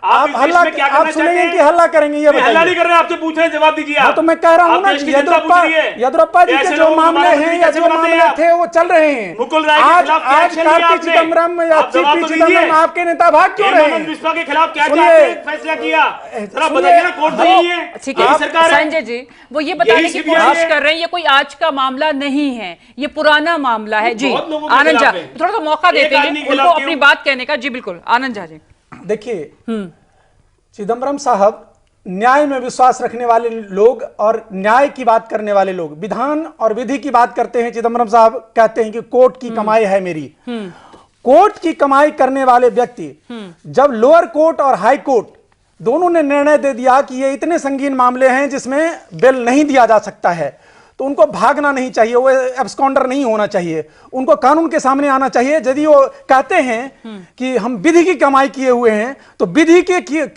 आप हल्ला, आप सुनेंगे कि हल्ला करेंगे? ये हल्ला नहीं कर रहे, आपसे पूछ रहे हैं, जवाब दीजिए। हाँ, तो मैं कह रहा हूँ ना, येदियुरप्पा जी के जो मामले हैं या जो मामले थे वो चल रहे हैं। मुकुल राय आज कार्ति चिदम्बरम या पी चिदम्बरम आपके नेता भाग क्यों रहे हैं? विश्वा के खिलाफ क्या फैसला किया, जरा बताइए ना। कोर्ट नहीं है, ठीक है संजय जी, वो ये बताने की कोशिश कर रहे हैं ये कोई आज का मामला नहीं है, ये पुराना मामला है। जी आनंद झा, थोड़ा सा मौका देते हैं उनको अपनी बात कहने का। जी बिल्कुल आनंद झा जी। देखिए, चिदम्बरम साहब न्याय में विश्वास रखने वाले लोग और न्याय की बात करने वाले लोग, विधान और विधि की बात करते हैं। चिदम्बरम साहब कहते हैं कि कोर्ट की कमाई है मेरी। कोर्ट की कमाई करने वाले व्यक्ति जब लोअर कोर्ट और हाई कोर्ट दोनों ने निर्णय दे दिया कि ये इतने संगीन मामले हैं जिसमें बेल नहीं दिया जा सकता है, तो उनको भागना नहीं चाहिए, वो एब्सकॉन्डर नहीं होना चाहिए, उनको कानून के सामने आना चाहिए। यदि वो कहते हैं कि हम विधि की कमाई किए हुए हैं, तो विधि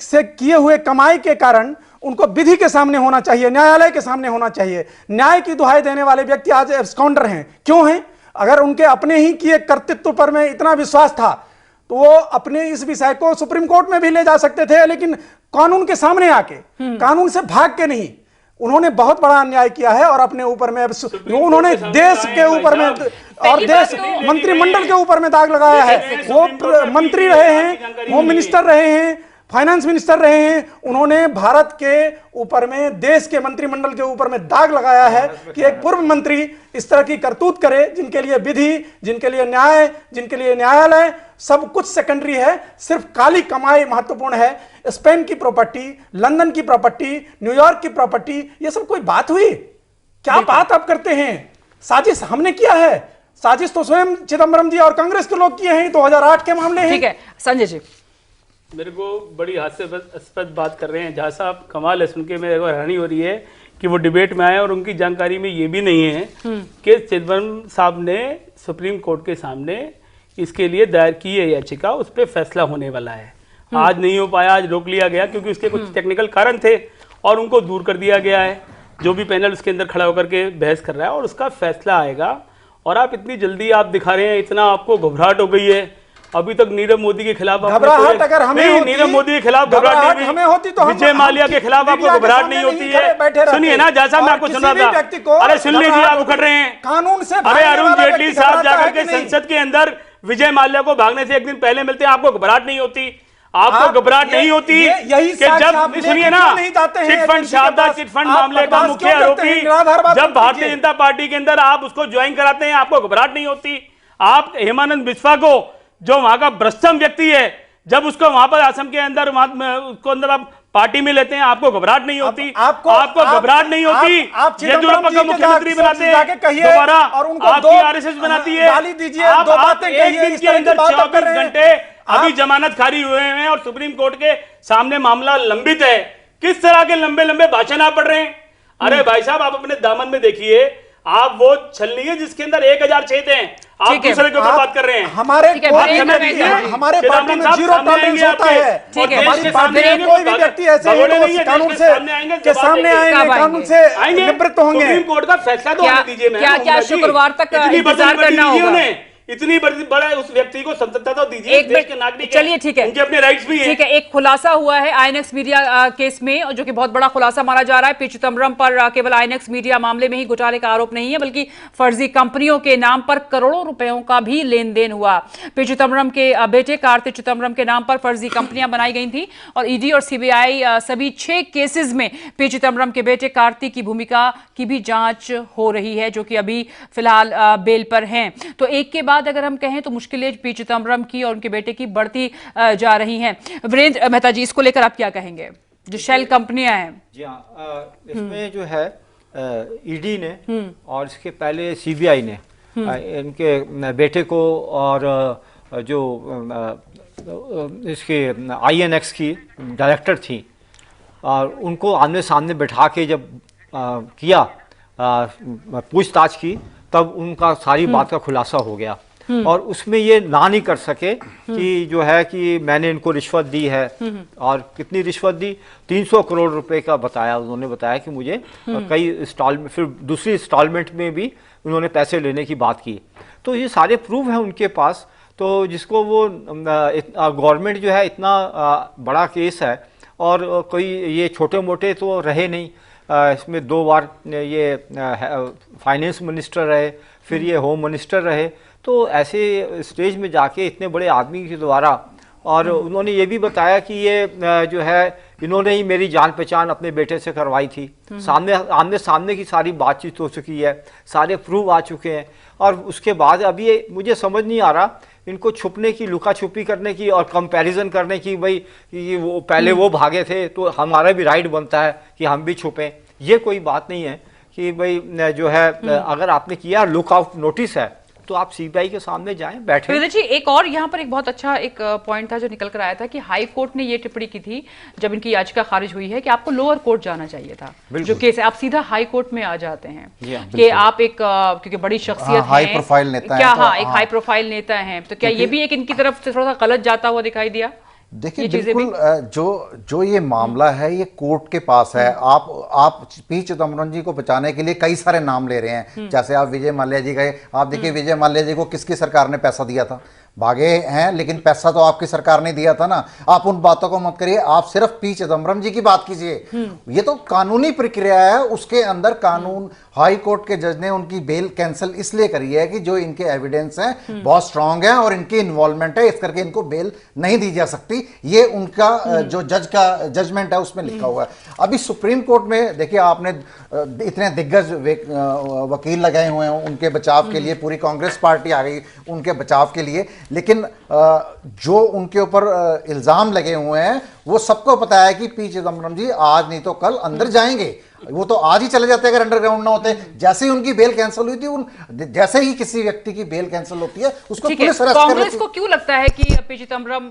से किए हुए कमाई के कारण उनको विधि के सामने होना चाहिए, न्यायालय के सामने होना चाहिए। न्याय की दुहाई देने वाले व्यक्ति आज एब्सकॉन्डर हैं। क्यों हैं? अगर उनके अपने ही किए कर्तृत्व पर में इतना विश्वास था तो वो अपने इस विषय को सुप्रीम कोर्ट में भी ले जा सकते थे, लेकिन कानून के सामने आके, कानून से भाग के नहीं। उन्होंने बहुत बड़ा अन्याय किया है और अपने ऊपर में उन्होंने देश के ऊपर में और देश मंत्रिमंडल के ऊपर में दाग लगाया है। वो मंत्री रहे हैं, होम मिनिस्टर रहे हैं, फाइनेंस मिनिस्टर रहे हैं, उन्होंने भारत के ऊपर में, देश के मंत्रिमंडल के ऊपर में दाग लगाया है कि एक पूर्व मंत्री इस तरह की करतूत करे, जिनके लिए विधि, जिनके लिए न्याय, जिनके लिए न्यायालय सब कुछ सेकेंडरी है, सिर्फ काली कमाई महत्वपूर्ण है। स्पेन की प्रॉपर्टी, लंदन की प्रॉपर्टी, न्यूयॉर्क की प्रॉपर्टी, ये सब कोई बात हुई? क्या बात आप करते हैं? साजिश हमने किया है, साजिश तो स्वयं चिदम्बरम जी और कांग्रेस के लोग किए हैं। 2008 के मामले हैं। ठीक है संजय जी, मेरे को बड़ी हास्यास्पद बात कर रहे हैं जहाँ साहब, कमाल है, सुन के मेरे को हैरानी हो रही है कि वो डिबेट में आए और उनकी जानकारी में ये भी नहीं है कि चिदम्बरम साहब ने सुप्रीम कोर्ट के सामने इसके लिए दायर की है याचिका, उस पर फैसला होने वाला है। आज नहीं हो पाया, आज रोक लिया गया क्योंकि उसके कुछ टेक्निकल कारण थे और उनको दूर कर दिया गया है। जो भी पैनल उसके अंदर खड़ा होकर के बहस कर रहा है और उसका फैसला आएगा। और आप इतनी जल्दी आप दिखा रहे हैं, इतना आपको घबराहट हो गई है। अभी तक नीरव मोदी के खिलाफ घबराहट अगर हमें होती, नीरव मोदी के खिलाफ घबराहट नहीं होती, तो विजय माल्या के खिलाफ आपको घबराहट नहीं होती है। सुनिए ना, जैसा मैं आपको सुन रहा था, अरे सुन लीजिए, आप उखड़ रहे हैं कानून से। अरे अरुण जेटली साहब जाकर के संसद के अंदर विजय माल्या को भागने से एक दिन पहले मिलते हैं, आपको घबराहट नहीं होती? आपको घबराहट नहीं होती कि जब, सुनिए ना, चिटफंड शारदा चिटफंड मामले का मुख्य आरोपी जब भारतीय जनता पार्टी के अंदर आप उसको ज्वाइन कराते हैं, आपको घबराहट नहीं होती? आप हेमानंद बिस्वा को, जो वहां का भ्रष्टम व्यक्ति है, जब उसको वहां पर असम के अंदर उसको अंदर आप पार्टी में लेते हैं, आपको घबराहट नहीं होती? आपको घबराहट नहीं होती? येदियुरप्पा का मुख्यमंत्री बनाते हैं दोबारा, आपकी आरएसएस बनाती है। आप एक दिन के अंदर 24 घंटे अभी जमानत खारिज हुए हैं और सुप्रीम कोर्ट के सामने मामला लंबित है। किस तरह के लंबे लंबे भाषण आप पढ़ रहे हैं? अरे भाई साहब, आप अपने दामन में देखिए, आप वो छलनी है जिसके अंदर 1000 छेद हैं, आप दूसरे के ऊपर बात कर रहे हैं। हमारे पार्टी में जीरो टॉलरेंस होता है। हमारी पार्टी में कोई भी व्यक्ति ऐसे ही कानून से के सामने आएंगे, कानून से निवृत्त होंगे। सुप्रीम कोर्ट का फैसला तो आने दीजिए। क्या शुक्रवार तक इंतजार करना होगा? इतनी बड़ा उस व्यक्ति को स्वतंत्रता तो दीजिए, देश के नागरिक। चलिए ठीक है, उनके अपने राइट्स भी हैं। ठीक है, एक खुलासा हुआ है आईएनएक्स मीडिया केस में, जो कि बहुत बड़ा खुलासा माना जा रहा है। पी चिदम्बरम पर केवल आईएनएक्स मीडिया मामले में ही घोटाले का आरोप नहीं है, बल्कि फर्जी कंपनियों के नाम पर करोड़ों रुपयों का भी लेन देन हुआ। पी चिदम्बरम के बेटे कार्ति चिदम्बरम के नाम पर फर्जी कंपनियां बनाई गई थी और ईडी और सीबीआई सभी 6 केसेस में पी चिदम्बरम के बेटे कार्ति की भूमिका की भी जांच हो रही है, जो कि अभी फिलहाल बेल पर हैं। तो एक के बाद अगर हम कहें तो मुश्किलें पी चिदम्बरम की और उनके बेटे की बढ़ती जा रही हैं। वीरेंद्र मेहता जी, इसको लेकर आप क्या कहेंगे? जो शेल कंपनियां हैं, जी हाँ, इसमें जो है ईडी ने और इसके पहले सीबीआई ने इनके बेटे को और जो इसके आईएनएक्स की डायरेक्टर थी और उनको आमने सामने बैठा के जब किया पूछताछ की, तब उनका सारी बात का खुलासा हो गया। और उसमें ये ना नहीं कर सके कि जो है कि मैंने इनको रिश्वत दी है। और कितनी रिश्वत दी? 300 करोड़ रुपए का बताया। उन्होंने बताया कि मुझे कई इंस्टॉलमेंट, फिर दूसरी इंस्टॉलमेंट में भी उन्होंने पैसे लेने की बात की। तो ये सारे प्रूफ हैं उनके पास। तो जिसको वो गवर्नमेंट जो है, इतना बड़ा केस है और कोई ये छोटे मोटे तो रहे नहीं। इसमें 2 बार ये फाइनेंस मिनिस्टर रहे, फिर ये होम मिनिस्टर रहे। तो ऐसे स्टेज में जाके इतने बड़े आदमी के द्वारा, और उन्होंने ये भी बताया कि ये जो है इन्होंने ही मेरी जान पहचान अपने बेटे से करवाई थी। सामने आमने सामने की सारी बातचीत हो चुकी है, सारे प्रूफ आ चुके हैं। और उसके बाद अभी ये मुझे समझ नहीं आ रहा इनको छुपने की, लुका छुपी करने की और कंपैरिजन करने की, भाई ये वो पहले वो भागे थे तो हमारा भी राइट बनता है कि हम भी छुपें। ये कोई बात नहीं है कि भाई जो है अगर आपने किया लुकआउट नोटिस है तो आप सीबीआई के सामने जाएं, बैठे। विवेक जी, एक और यहाँ पर एक बहुत अच्छा एक पॉइंट था जो निकल कर आया था कि हाई कोर्ट ने ये टिप्पणी की थी जब इनकी याचिका खारिज हुई है कि आपको लोअर कोर्ट जाना चाहिए था। जो केस है आप सीधा हाई कोर्ट में आ जाते हैं कि आप एक क्योंकि बड़ी शख्सियत है, हाई प्रोफाइल नेता क्या, हैं, हाँ एक हाई प्रोफाइल नेता है, तो क्या ये भी एक इनकी तरफ से थोड़ा सा गलत जाता हुआ दिखाई दिया? देखिए बिल्कुल, जो ये मामला है ये कोर्ट के पास है। आप पी चिदम्बरम जी को बचाने के लिए कई सारे नाम ले रहे हैं, जैसे आप विजय माल्या जी गए, आप देखिए विजय माल्या जी को किसकी सरकार ने पैसा दिया था, भागे हैं लेकिन पैसा तो आपकी सरकार ने दिया था ना। आप उन बातों को मत करिए, आप सिर्फ पी चिदम्बरम जी की बात कीजिए। ये तो कानूनी प्रक्रिया है, उसके अंदर कानून, हाई कोर्ट के जज ने उनकी बेल कैंसिल इसलिए करी है कि जो इनके एविडेंस हैं बहुत स्ट्रांग है और इनकी इन्वॉल्वमेंट है, इस करके इनको बेल नहीं दी जा सकती। ये उनका जो जज का जजमेंट है उसमें लिखा हुआ है। अभी सुप्रीम कोर्ट में देखिए, आपने इतने दिग्गज वकील लगाए हुए हैं उनके बचाव के लिए, पूरी कांग्रेस पार्टी आ गई उनके बचाव के लिए, लेकिन जो उनके ऊपर इल्जाम लगे हुए हैं वो सबको पता है कि पी चिदम्बरम जी आज नहीं तो कल अंदर जाएंगे। वो तो आज ही चले जाते अगर अंडरग्राउंड ना होते। जैसे ही उनकी बेल कैंसिल हुई थी, जैसे ही किसी व्यक्ति की बेल कैंसिल होती है उसको पुलिस अरेस्ट कर लेती है। कांग्रेस को क्यों लगता है कि पी चिदम्बरम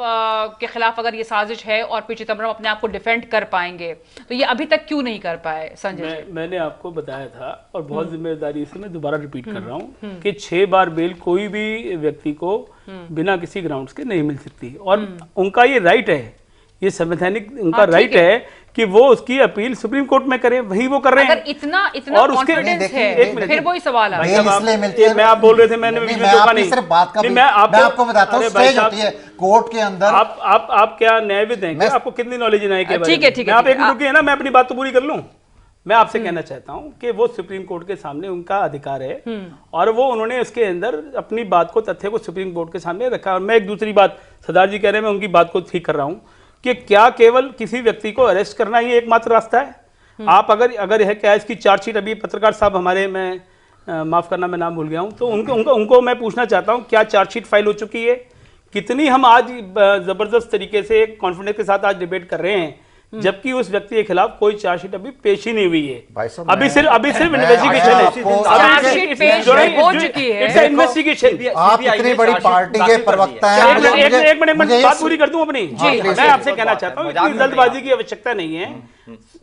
के खिलाफ अगर ये साजिश है और पी चिदम्बरम अपने आप को डिफेंड कर पाएंगे, तो ये अभी तक क्यों नहीं कर पाए? संजय, मैंने आपको बताया था और बहुत जिम्मेदारी से मैं दोबारा रिपीट कर रहा हूँ कि 6 बार बेल कोई भी व्यक्ति को बिना किसी ग्राउंड्स के नहीं मिल सकती, और उनका ये राइट है, ये संवैधानिक उनका राइट है कि वो उसकी अपील सुप्रीम कोर्ट में करें, वही वो कर रहे हैं। अगर इतना और कॉन्फिडेंस है, फिर वही सवाल आ मैं आप बोल रहे थे, मैंने सिर्फ बात का मैं आपको बताता हूं, स्टेज होती है कोर्ट के अंदर। आप क्या न्यायविद हैं क्या? आपको कितनी नॉलेज है न्याय के बारे में? ठीक है, आप एक मिनट रुकिए ना, मैं अपनी बात तो पूरी कर लूं। मैं आपसे कहना चाहता हूं कि वो सुप्रीम कोर्ट के सामने उनका अधिकार है और वो उन्होंने उसके अंदर अपनी बात को, तथ्य को सुप्रीम कोर्ट के सामने रखा। और मैं एक दूसरी बात, सरदार जी कह रहे हैं, मैं उनकी बात को ठीक कर रहा हूं कि क्या केवल किसी व्यक्ति को अरेस्ट करना ही एकमात्र रास्ता है? आप अगर है क्या इसकी चार्जशीट, अभी पत्रकार साहब हमारे, मैं माफ करना मैं नाम भूल गया हूं, तो उनको मैं पूछना चाहता हूं क्या चार्जशीट फाइल हो चुकी है? कितनी हम आज जबरदस्त तरीके से कॉन्फिडेंस के साथ आज डिबेट कर रहे हैं, जबकि उस व्यक्ति के खिलाफ कोई चार्जशीट अभी पेश ही नहीं हुई है। अभी सिर्फ इन्वेस्टिगेशन है, इन्वेस्टिगेशन। आप इतनी बड़ी पार्टी के प्रवक्ता हैं। एक मिनट बात पूरी कर दूं अपनी। मैं आपसे कहना चाहता हूं इतनी जल्दबाजी की आवश्यकता नहीं है।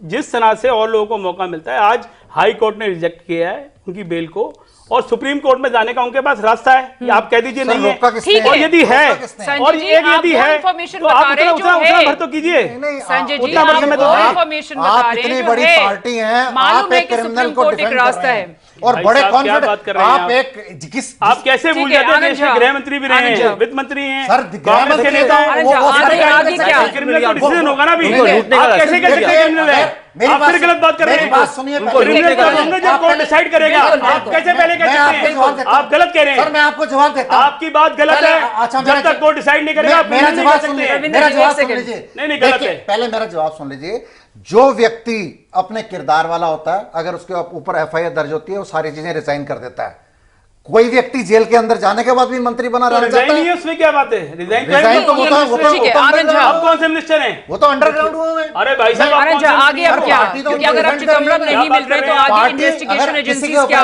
जिस तरह से और लोगों को मौका मिलता है, आज हाई कोर्ट ने रिजेक्ट किया है उनकी बेल को, और सुप्रीम कोर्ट में जाने का उनके पास रास्ता है। आप कह दीजिए नहीं है, और यदि है और यदि है तो आप उतना भर तो कीजिए। संजय जी, आप इन्फॉर्मेशन बता रहे हैं, इतनी बड़ी पार्टी हैं, आप एक क्रिमिनल को डिफेंड रास्ता है और बड़े कॉन्फिडेंट आप एक किस आप कैसे भूल जाते हैं? देश के गृह मंत्री भी रहे हैं, वित्त मंत्री हैं, सर कांग्रेस के नेता हैं। क्रिमिनल को डिसीजन होगा ना अभी। आप कैसे कह सकते हैं क्रिमिनल है? आप फिर गलत बात कर रहे हैं। बात सुनिए, क्रिमिनल जब कोर्ट डिसाइड करेगा, आप कैसे पहले कह सकते हैं? आप गलत कह रहे हैं। सर मैं आपको जवाब देता हूं। आपकी बात गलत है। जब तक कोर्ट डिसाइड नहीं करेगा, मेरा जवाब सुन लीजिए, मेरा जवाब सुन लीजिए। नहीं गलत है। पहले मेरा जवाब सुन लीजिए। जो व्यक्ति अपने किरदार वाला होता है, अगर उसके ऊपर एफआईआर दर्ज होती है, वो सारी चीजें रिजाइन कर देता है। कोई व्यक्ति जेल के अंदर जाने के बाद भी मंत्री बना रहना चाहता है, उसमें क्या बात है? रिजाइन तो वो आप कौन से मिनिस्टर हैं? वो तो अंडरग्राउंड हुए। अरे भाई साहब, आगे अब क्या? क्योंकि अगर आप चिदम्बरम नहीं मिल रहे तो आगे इन्वेस्टिगेशन एजेंसीज क्या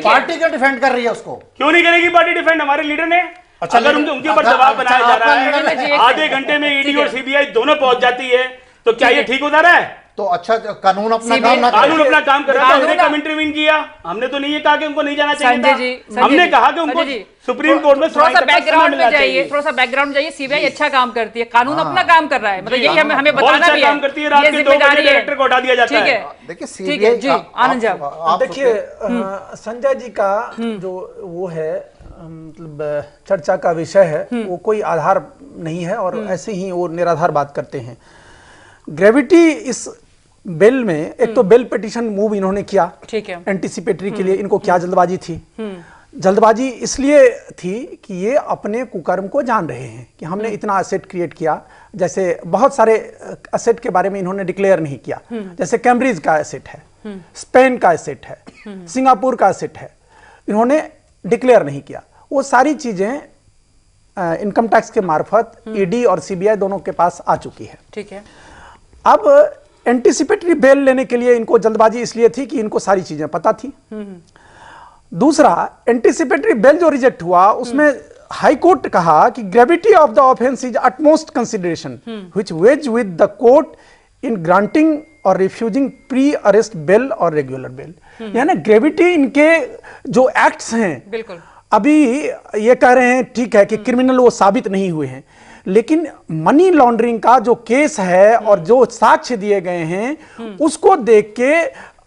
पार्टी क्यों डिफेंड कर रही है उसको? क्यों नहीं करेगी पार्टी डिफेंड? हमारे लीडर ने अगर उनके ऊपर दबाव बनाया जा रहा है, आधे घंटे में ईडी और सीबीआई दोनों पहुंच जाती है, तो क्या ये ठीक होता रहा है? तो अच्छा, कानून अपना काम ना कानून अपना काम कर रहा है। हमने कब इंटरवीन किया? हमने तो नहीं ये कहा कि उनको नहीं जाना चाहिए था। हमने कहा कि उनको सुप्रीम कोर्ट में थोड़ा सा बैकग्राउंड में जाइए, थोड़ा सा बैकग्राउंड जाइए। सीबीआई अच्छा काम करती है, कानून अपना काम कर रहा है, मतलब यही हमें बताना भी है। काम करती है, रात के 2 बजे डायरेक्टर को हटा दिया जाता है। देखिए सीबीआई जी, आनंद आप देखिए, संजय जी का जो वो है, मतलब चर्चा का विषय है, वो कोई आधार नहीं है और ऐसे ही वो निराधार बात करते हैं। ग्रेविटी इस बिल में, एक तो बिल पिटीशन मूव इन्होंने किया, ठीक है, एंटीसिपेटरी के लिए, इनको क्या जल्दबाजी थी? जल्दबाजी इसलिए थी कि ये अपने कुकर्म को जान रहे हैं कि हमने इतना एसेट क्रिएट किया। जैसे बहुत सारे एसेट के बारे में इन्होंने डिक्लेयर नहीं किया, जैसे कैम्ब्रिज का एसेट है, स्पेन का एसेट है, सिंगापुर का एसेट है, इन्होंने डिक्लेयर नहीं किया। वो सारी चीजें इनकम टैक्स के मार्फत ईडी और सीबीआई दोनों के पास आ चुकी है। ठीक है। अब एंटीसिपेटरी बेल लेने के लिए इनको जल्दबाजी इसलिए थी कि इनको सारी चीजें पता थी। दूसरा, एंटीसिपेटरी बेल जो रिजेक्ट हुआ उसमें हाई कोर्ट कहा कि gravity of the offence is utmost consideration which weighs with the court in granting और रिफ्यूजिंग प्री अरेस्ट बेल और रेगुलर बेल। यानी ग्रेविटी इनके जो एक्ट्स हैं, बिल्कुल, अभी ये कह रहे हैं ठीक है कि क्रिमिनल वो साबित नहीं हुए हैं, लेकिन मनी लॉन्ड्रिंग का जो केस है और जो साक्ष्य दिए गए हैं उसको देख के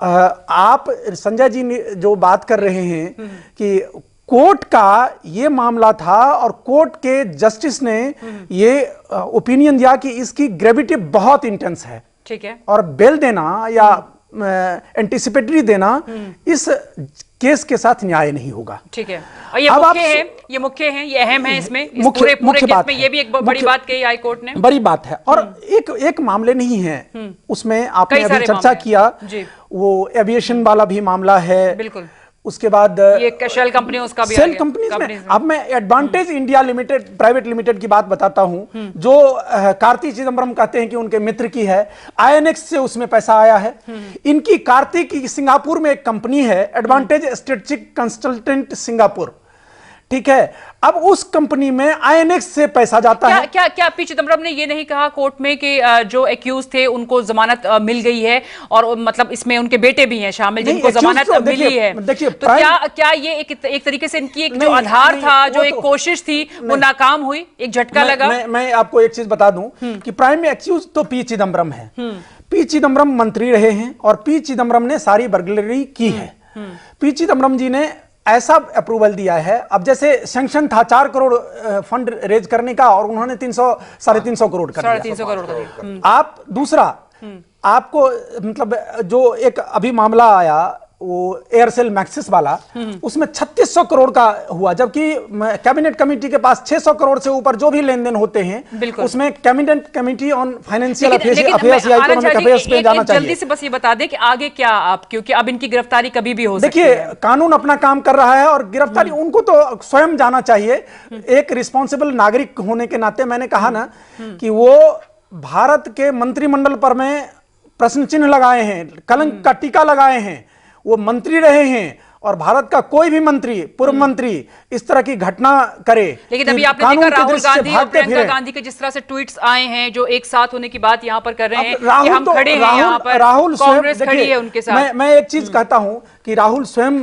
आप संजय जी जो बात कर रहे हैं कि कोर्ट का ये मामला था और कोर्ट के जस्टिस ने ये ओपिनियन दिया कि इसकी ग्रेविटी बहुत इंटेंस है, ठीक है, और बेल देना या एंटीसिपेटरी देना इस केस के साथ न्याय नहीं होगा। ठीक है। और ये मुख्य है, ये अहम है इसमें, इस पूरे केस में ये भी एक बड़ी बात कही हाई कोर्ट ने, बड़ी बात है। और एक मामले नहीं है उसमें, आपने अभी चर्चा किया वो एविएशन वाला भी मामला है, बिल्कुल। उसके बाद ये शेल कंपनी, उसका भी सेल कंपनीज में। अब मैं advantage India limited private limited की बात बताता हूं, जो कार्ति चिदम्बरम कहते हैं कि उनके मित्र की है, आईएनएक्स से उसमें पैसा आया है। इनकी कार्ति की सिंगापुर में एक कंपनी है, एडवांटेज स्ट्रेटेजिक कंसल्टेंट सिंगापुर, ठीक है। अब उस कंपनी में आईएनएक्स से पैसा जाता है। क्या पी चिदम्बरम ने ये नहीं कहा कोर्ट में कि जो एक्यूज थे उनको जमानत मिल गई है, और मतलब इसमें उनके बेटे भी हैं शामिल जिनको जमानत मिली है? देखिए, तो क्या ये एक तरीके से इनकी एक जो आधार था, जो एक कोशिश थी, वो नाकाम हुई, एक झटका लगा? मैं आपको एक चीज बता दूं कि प्राइम एक्यूज तो पी चिदम्बरम है। पी चिदम्बरम मंत्री रहे हैं और पी चिदम्बरम ने सारी बर्गलरी की है। पी चिदम्बरम जी ने ऐसा अप्रूवल दिया है, अब जैसे सैंक्शन था 4 करोड़ फंड रेज करने का और उन्होंने 300-350 करोड़ कर दिया। 350 करोड़। आप दूसरा, आपको मतलब जो एक अभी मामला आया वो एयरसेल मैक्सिस वाला, उसमें 3600 करोड़ का हुआ, जबकि कैबिनेट कमेटी के पास 600 करोड़ से ऊपर जो भी लेन देन होते हैं उसमें cabinet committee on financial affairs या इकोनॉमिक अफेयर्स पे जाना चाहिए। जल्दी से बस ये बता दें कि आगे क्या आप, क्योंकि अब इनकी गिरफ्तारी कभी भी हो सकती है। देखिए, कानून अपना काम कर रहा है और गिरफ्तारी उनको तो स्वयं जाना चाहिए। एक रिस्पॉन्सिबल नागरिक होने के नाते मैंने कहा ना कि वो भारत के मंत्रिमंडल पर में प्रश्न चिन्ह लगाए हैं, कलंक का टीका लगाए हैं, वो मंत्री रहे हैं, और भारत का कोई भी मंत्री, पूर्व मंत्री इस तरह की घटना करे। लेकिन अभी आपने देखा राहुल गांधी और प्रियंका गांधी के जिस तरह से ट्वीट्स आए हैं, जो एक साथ होने की बात यहां पर कर रहे हैं कि हम खड़े हैं यहां पर, राहुल कांग्रेस खड़ी है उनके साथ। मैं एक चीज कहता हूं कि राहुल स्वयं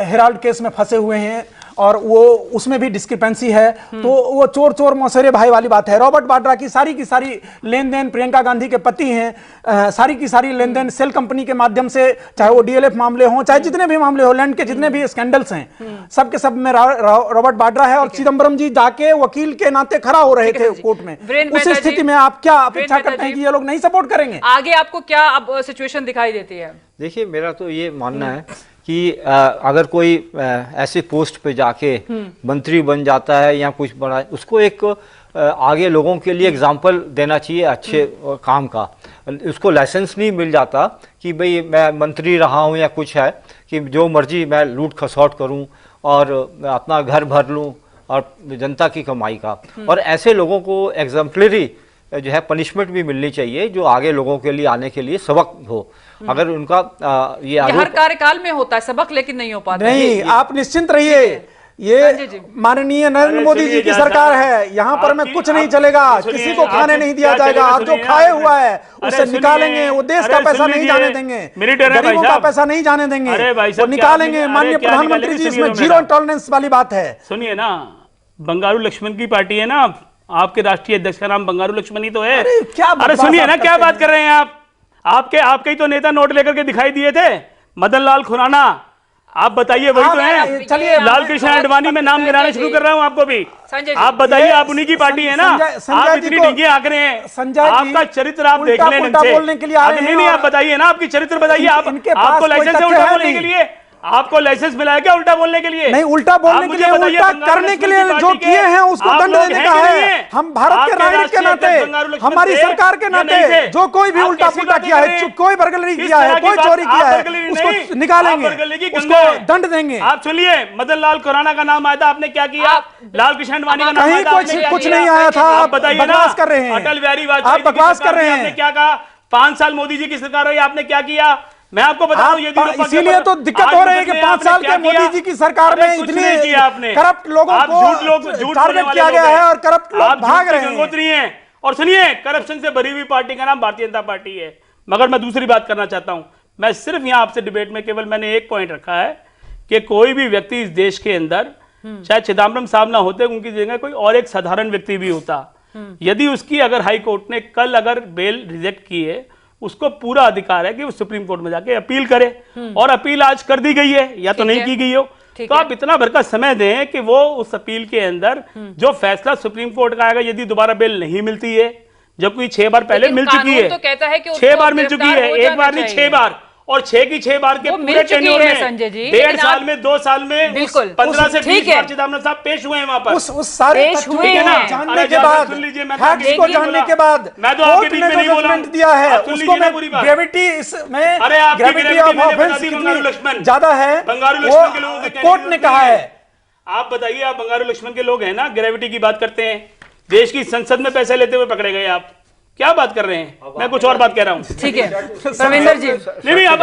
हेराल्ड केस में फंसे हुए हैं और वो उसमें भी डिस्क्रिपेंसी है, तो वो चोर चोर मौसेरे भाई वाली बात है। रॉबर्ट वाड्रा की सारी लेन देन, प्रियंका गांधी के पति हैं, सारी की सारी लेन देन सेल कंपनी के माध्यम से, चाहे वो डीएलएफ मामले हों, चाहे जितने भी मामले हो, लैंड के जितने भी स्कैंडल्स हैं, सबके सब में रॉबर्ट वाड्रा है। और चिदम्बरम जी जाके वकील के नाते खड़ा हो रहे थे कोर्ट में। उस स्थिति में आप क्या अपेक्षा करते हैं कि ये लोग नहीं सपोर्ट करेंगे? आगे आपको क्या अब सिचुएशन दिखाई देती है? देखिए, मेरा तो ये मानना है कि अगर कोई ऐसे पोस्ट पे जाके मंत्री बन जाता है या कुछ बड़ा, उसको एक आगे लोगों के लिए एग्जाम्पल देना चाहिए अच्छे काम का। उसको लाइसेंस नहीं मिल जाता कि भाई मैं मंत्री रहा हूँ या कुछ है कि जो मर्जी मैं लूट खसौट करूँ और अपना घर भर लूँ और जनता की कमाई का। और ऐसे लोगों को एग्जाम्पलरी जो है पनिशमेंट भी मिलनी चाहिए, जो आगे लोगों के लिए आने के लिए सबक हो। अगर उनका ये हर कार्यकाल में होता है सबक, लेकिन नहीं हो पाता। नहीं, आप निश्चिंत रहिए, ये माननीय नरेंद्र मोदी जी की सरकार है, यहाँ पर में कुछ नहीं चलेगा, किसी को खाने नहीं दिया जाएगा। और जो खाए हुआ है उसे निकालेंगे, वो देश का पैसा नहीं जाने देंगे, गरीबों का पैसा नहीं जाने देंगे, वो निकालेंगे। माननीय प्रधानमंत्री जी, इसमें जीरो टॉलरेंस वाली बात है। सुनिए ना, बंगारू लक्ष्मण की पार्टी है ना, आपके राष्ट्रीय अध्यक्ष का नाम बंगारू लक्ष्मण ही तो है। अरे सुनिए ना, क्या बात कर रहे हैं आप? आपके ही तो नेता नोट लेकर के दिखाई दिए थे, मदन लाल खुराना। आप बताइए, वही तो हैं। चलिए, लाल कृष्ण आडवाणी में नाम गिनाने शुरू कर रहा हूं आपको भी। आप बताइए, आप उन्हीं की पार्टी है ना? आप इतनी डिग्गी आंक रहे हैं, आपका चरित्र आप देख लें ढंग से। नहीं, आप बताइए ना, आपकी चरित्र बताइए। आपको लाइसेंस है उल्टा बोलने के लिए? आपको लाइसेंस मिला है क्या उल्टा बोलने के लिए? नहीं, उल्टा बोलने के लिए, उल्टा करने के लिए जो किए हैं उसको दंड देने का है। हम भारत के नागरिक के नाते, हमारी सरकार के नाते जो कोई भी उल्टा पुल्टा किया है, कोई बर्गलरी किया है, कोई चोरी किया है, उसको निकालेंगे, उसको दंड देंगे। आप सुनिए, मदन लाल खुराना का नाम आया था, आपने क्या किया? लाल कृष्ण आडवाणी का नाम आया था, कुछ नहीं आया था। आप बताइए ना, बकवास कर रहे हैं, अटल बिहारी वाजपेयी, आप बकवास कर रहे हैं। आपने क्या कहा? 5 साल मोदी जी की सरकार रही, आपने क्या किया? मैं आपको बताऊं, इसीलिए तो दिक्कत हो रही है कि 5 साल के मोदी जी की सरकार में इतने करप्ट लोगों को टारगेट किया गया है और करप्ट लोग भाग रहे हैं। और सुनिए, करप्शन से भरी हुई पार्टी का नाम भारतीय जनता पार्टी है। मगर मैं दूसरी बात करना चाहता हूं, मैं सिर्फ यहां आपसे डिबेट में केवल मैंने एक पॉइंट रखा है कि कोई भी व्यक्ति इस देश के अंदर, चाहे चिदम्बरम साहब ना होते, उनकी जगह कोई और एक साधारण व्यक्ति भी होता, यदि उसकी अगर हाई कोर्ट ने कल अगर बेल रिजेक्ट की है, उसको पूरा अधिकार है कि वो सुप्रीम कोर्ट में जाके अपील करे, और अपील आज कर दी गई है या तो नहीं की गई हो, तो आप इतना भर का समय दें कि वो उस अपील के अंदर जो फैसला सुप्रीम कोर्ट का आएगा, यदि दोबारा बेल नहीं मिलती है, जबकि 6 बार पहले मिल चुकी है, तो कहता है कि 6 बार मिल चुकी है, एक बार नहीं 6 बार, और 6 की 6 बार के पूरे टेन्योर में, संजय जी, 1.5 साल में, 2 साल में, बिल्कुल 15 से 20 बार चिदम्बरम साहब पेश हुए हैं वहां पर। उस सारे तथ्यों को जानने के बाद, फैक्ट्स को जानने के बाद, मैं तो आपके बीच में नहीं बोला, दिया है उसको मैं ग्रेविटी इसमें, ग्रेविटी ऑफ ऑफेंस कितनी ज्यादा है वो कोर्ट ने कहा है। आप बताइए, आप बंगारू लक्ष्मण के लोग हैं ना, ग्रेविटी की बात करते हैं, देश की संसद में पैसे लेते हुए पकड़े गए, आप क्या बात कर रहे हैं? मैं कुछ और बात कह रहा हूं। ठीक है प्रविंदर जी, नहीं आप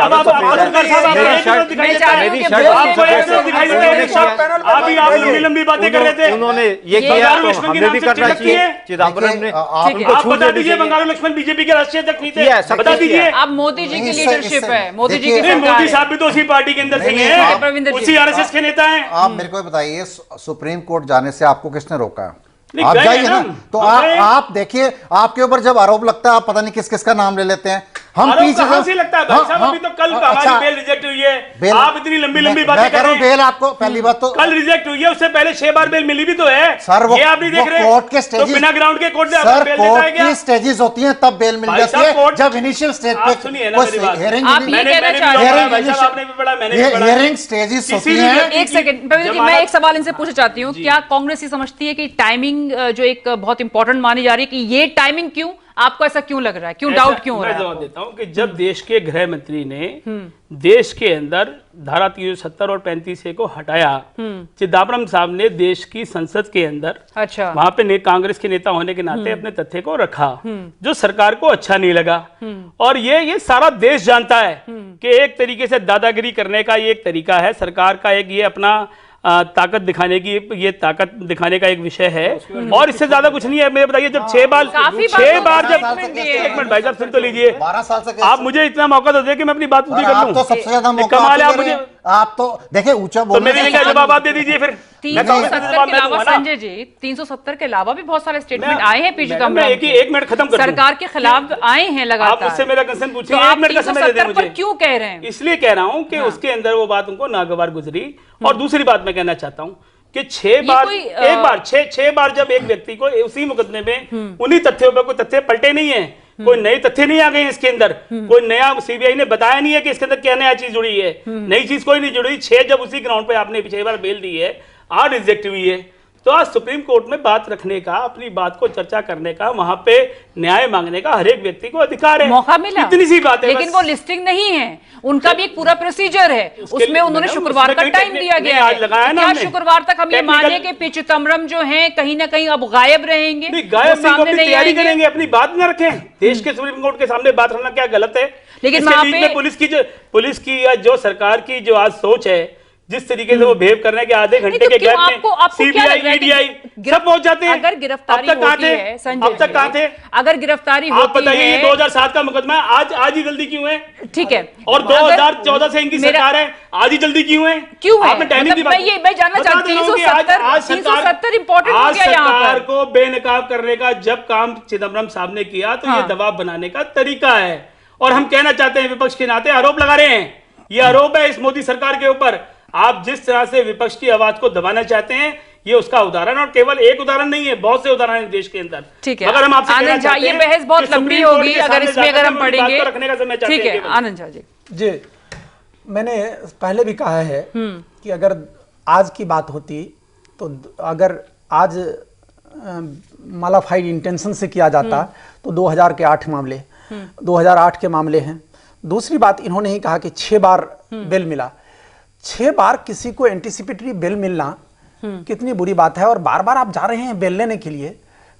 लंबी बातें कर रहे थे, उन्होंने ये किया तो हमें भी करना चाहिए। चिदम्बरम ने आप बता दीजिए, बंगारू लक्ष्मण बीजेपी के राष्ट्रीय अध्यक्ष नहीं थे, बता दीजिए। अब मोदी जी की लीडरशिप है, मोदी जी की मोदी साहब भी तो उसी पार्टी के अंदर से हैं, उसी आरएसएस के नेता हैं। आप मेरे को बताइए, सुप्रीम कोर्ट जाने से आपको किसने रोका? आप जाइए ना, तो आप देखिए, आपके ऊपर जब आरोप लगता है, आप पता नहीं किस किस का नाम ले लेते हैं। हम कहां से लगता है भाई साहब? अभी तो कल हमारी बेल रिजेक्ट हुई है, आप इतनी लंबी लंबी बातें कर रहे हैं। बेल आपको पहली बात तो कल रिजेक्ट हुई है, उससे पहले 6 बार बेल मिली भी तो है सर, ये आप नहीं देख रहे? कोर्ट के स्टेजेस, तो बिना ग्राउंड के कोर्ट से सर, बेल कोर्ट देता है क्या? की स्टेजेस होती हैं तब बेल मिल जाती है, जब इनिशियल स्टेज पे सुनिए ना मेरी बात, हियरिंग स्टेजेस होती हैं। एक सेकंड प्रवीण जी, मैं एक सवाल इनसे पूछना चाहती हूँ, क्या कांग्रेस ये समझती है कि टाइमिंग जो एक बहुत इंपॉर्टेंट मानी जा रही है, कि ये टाइमिंग क्यों, आपको ऐसा क्यों लग रहा है, क्यों डाउट क्यों हो रहा है? मैं जवाब देता हूं कि जब देश के गृह मंत्री ने देश के अंदर धारा 370 और 35A को हटाया, चिदम्बरम साहब ने देश की संसद के अंदर, अच्छा, वहां पे कांग्रेस के नेता होने के नाते अपने तथ्य को रखा, जो सरकार को अच्छा नहीं लगा। और ये सारा देश जानता है कि एक तरीके से दादागिरी करने का ये एक तरीका है, सरकार का एक ये अपना ताकत दिखाने की, ये ताकत दिखाने का एक विषय है, और इससे ज्यादा कुछ नहीं है। मैं बताइए, जब 6 बार जब एक मिनट भाई साहब सुन तो लीजिए, 12 साल से आप मुझे इतना मौका तो दे कि मैं अपनी बात पूरी कर लूं। तो सबसे ज्यादा मौका कमाल है, आप मुझे, आप तो देखिए ऊंचा तो मेरे लिए क्या जवाब आप दे दीजिए फिर। 370 के अलावा संजय जी, 370 के अलावा भी बहुत सारे स्टेटमेंट आए हैं पी चिदम्बरम, एक मिनट खत्म कर, सरकार के खिलाफ आए हैं लगातार। आप मुझसे मेरा कंसर्न पूछिए, तो एक मिनट का समय दे दें मुझे। क्यों कह रहे हैं? इसलिए कह रहा हूं कि उसके अंदर वो बात उनको नागवार गुजरी। और दूसरी बात मैं कहना चाहता हूं कि 6 बार, 6 बार जब एक व्यक्ति को उसी मुकदमे में उन्हीं तथ्यों पर कोई तथ्य पलटे नहीं है, कोई नए तथ्य नहीं आ गए इसके अंदर, कोई नया सीबीआई ने बताया नहीं है कि इसके अंदर क्या नया चीज जुड़ी है, नई चीज कोई नहीं जुड़ी। 6 जब उसी ग्राउंड पे आपने 6 बार बेल दी है, आज रिजेक्ट हुई है, तो आज सुप्रीम कोर्ट में बात रखने का, अपनी बात को चर्चा करने का, वहां पे न्याय मांगने का हर एक व्यक्ति को अधिकार है। मौका मिला, इतनी सी बात है, लेकिन वो लिस्टिंग नहीं है, उनका भी एक पूरा प्रोसीजर है, उसमें उन्होंने शुक्रवार का टाइम दिया गया है। क्या शुक्रवार तक हम ये माने कि पी चिदम्बरम जो हैं कहीं ना कहीं अब गायब रहेंगे? गायब नहीं, तैयारी करेंगे, अपनी बात न रखें, देश के सुप्रीम कोर्ट के सामने बात रखना क्या गलत है? लेकिन वहां पे पुलिस की या जो सरकार की जो आज सोच है, जिस तरीके से वो बिहेव कर रहे हैं कि आधे घंटे के गैप में सीबीआई, ईडीआई सब पहुंच जाते हैं। अगर गिरफ्तारी होती है संजय, अब तक कहां थे? अगर गिरफ्तारी होती है, आप बताइए, ये 2007 का मुकदमा है, आज ही जल्दी क्यों है? ठीक है, और 2014 से इनकी सरकार है, आज ही जल्दी क्यों है? क्यों है? आपने टाइमिंग की बात, मैं जानना चाहती हूं, 370 इंपॉर्टेंट हो गया यहाँ पर। सरकार को बेनकाब करने का जब काम चिदम्बरम साहब ने किया, तो ये दबाव बनाने का तरीका है। और हम कहना चाहते हैं, विपक्ष के नाते आरोप लगा रहे हैं, ये आरोप है इस मोदी सरकार के ऊपर। आप जिस तरह से विपक्ष की आवाज को दबाना चाहते हैं, ये उसका उदाहरण, और केवल एक उदाहरण नहीं है, बहुत से उदाहरण हैं देश के अंदर। ठीक है, अगर हम आपसे आनंद झा, ये बहस बहुत लंबी होगी अगर इसमें हम पढ़ेंगे। ठीक है आनंद झा जी। मैंने पहले भी कहा है कि अगर आज की बात होती तो अगर आज मालाफाइड इंटेंशन से किया जाता तो 2000 के 8 मामले 2008 के मामले हैं। दूसरी बात, इन्होंने ही कहा कि 6 बार बेल मिला। 6 बार किसी को एंटीसिपेटरी बेल मिलना कितनी बुरी बात है। और बार बार आप जा रहे हैं बेल लेने के लिए,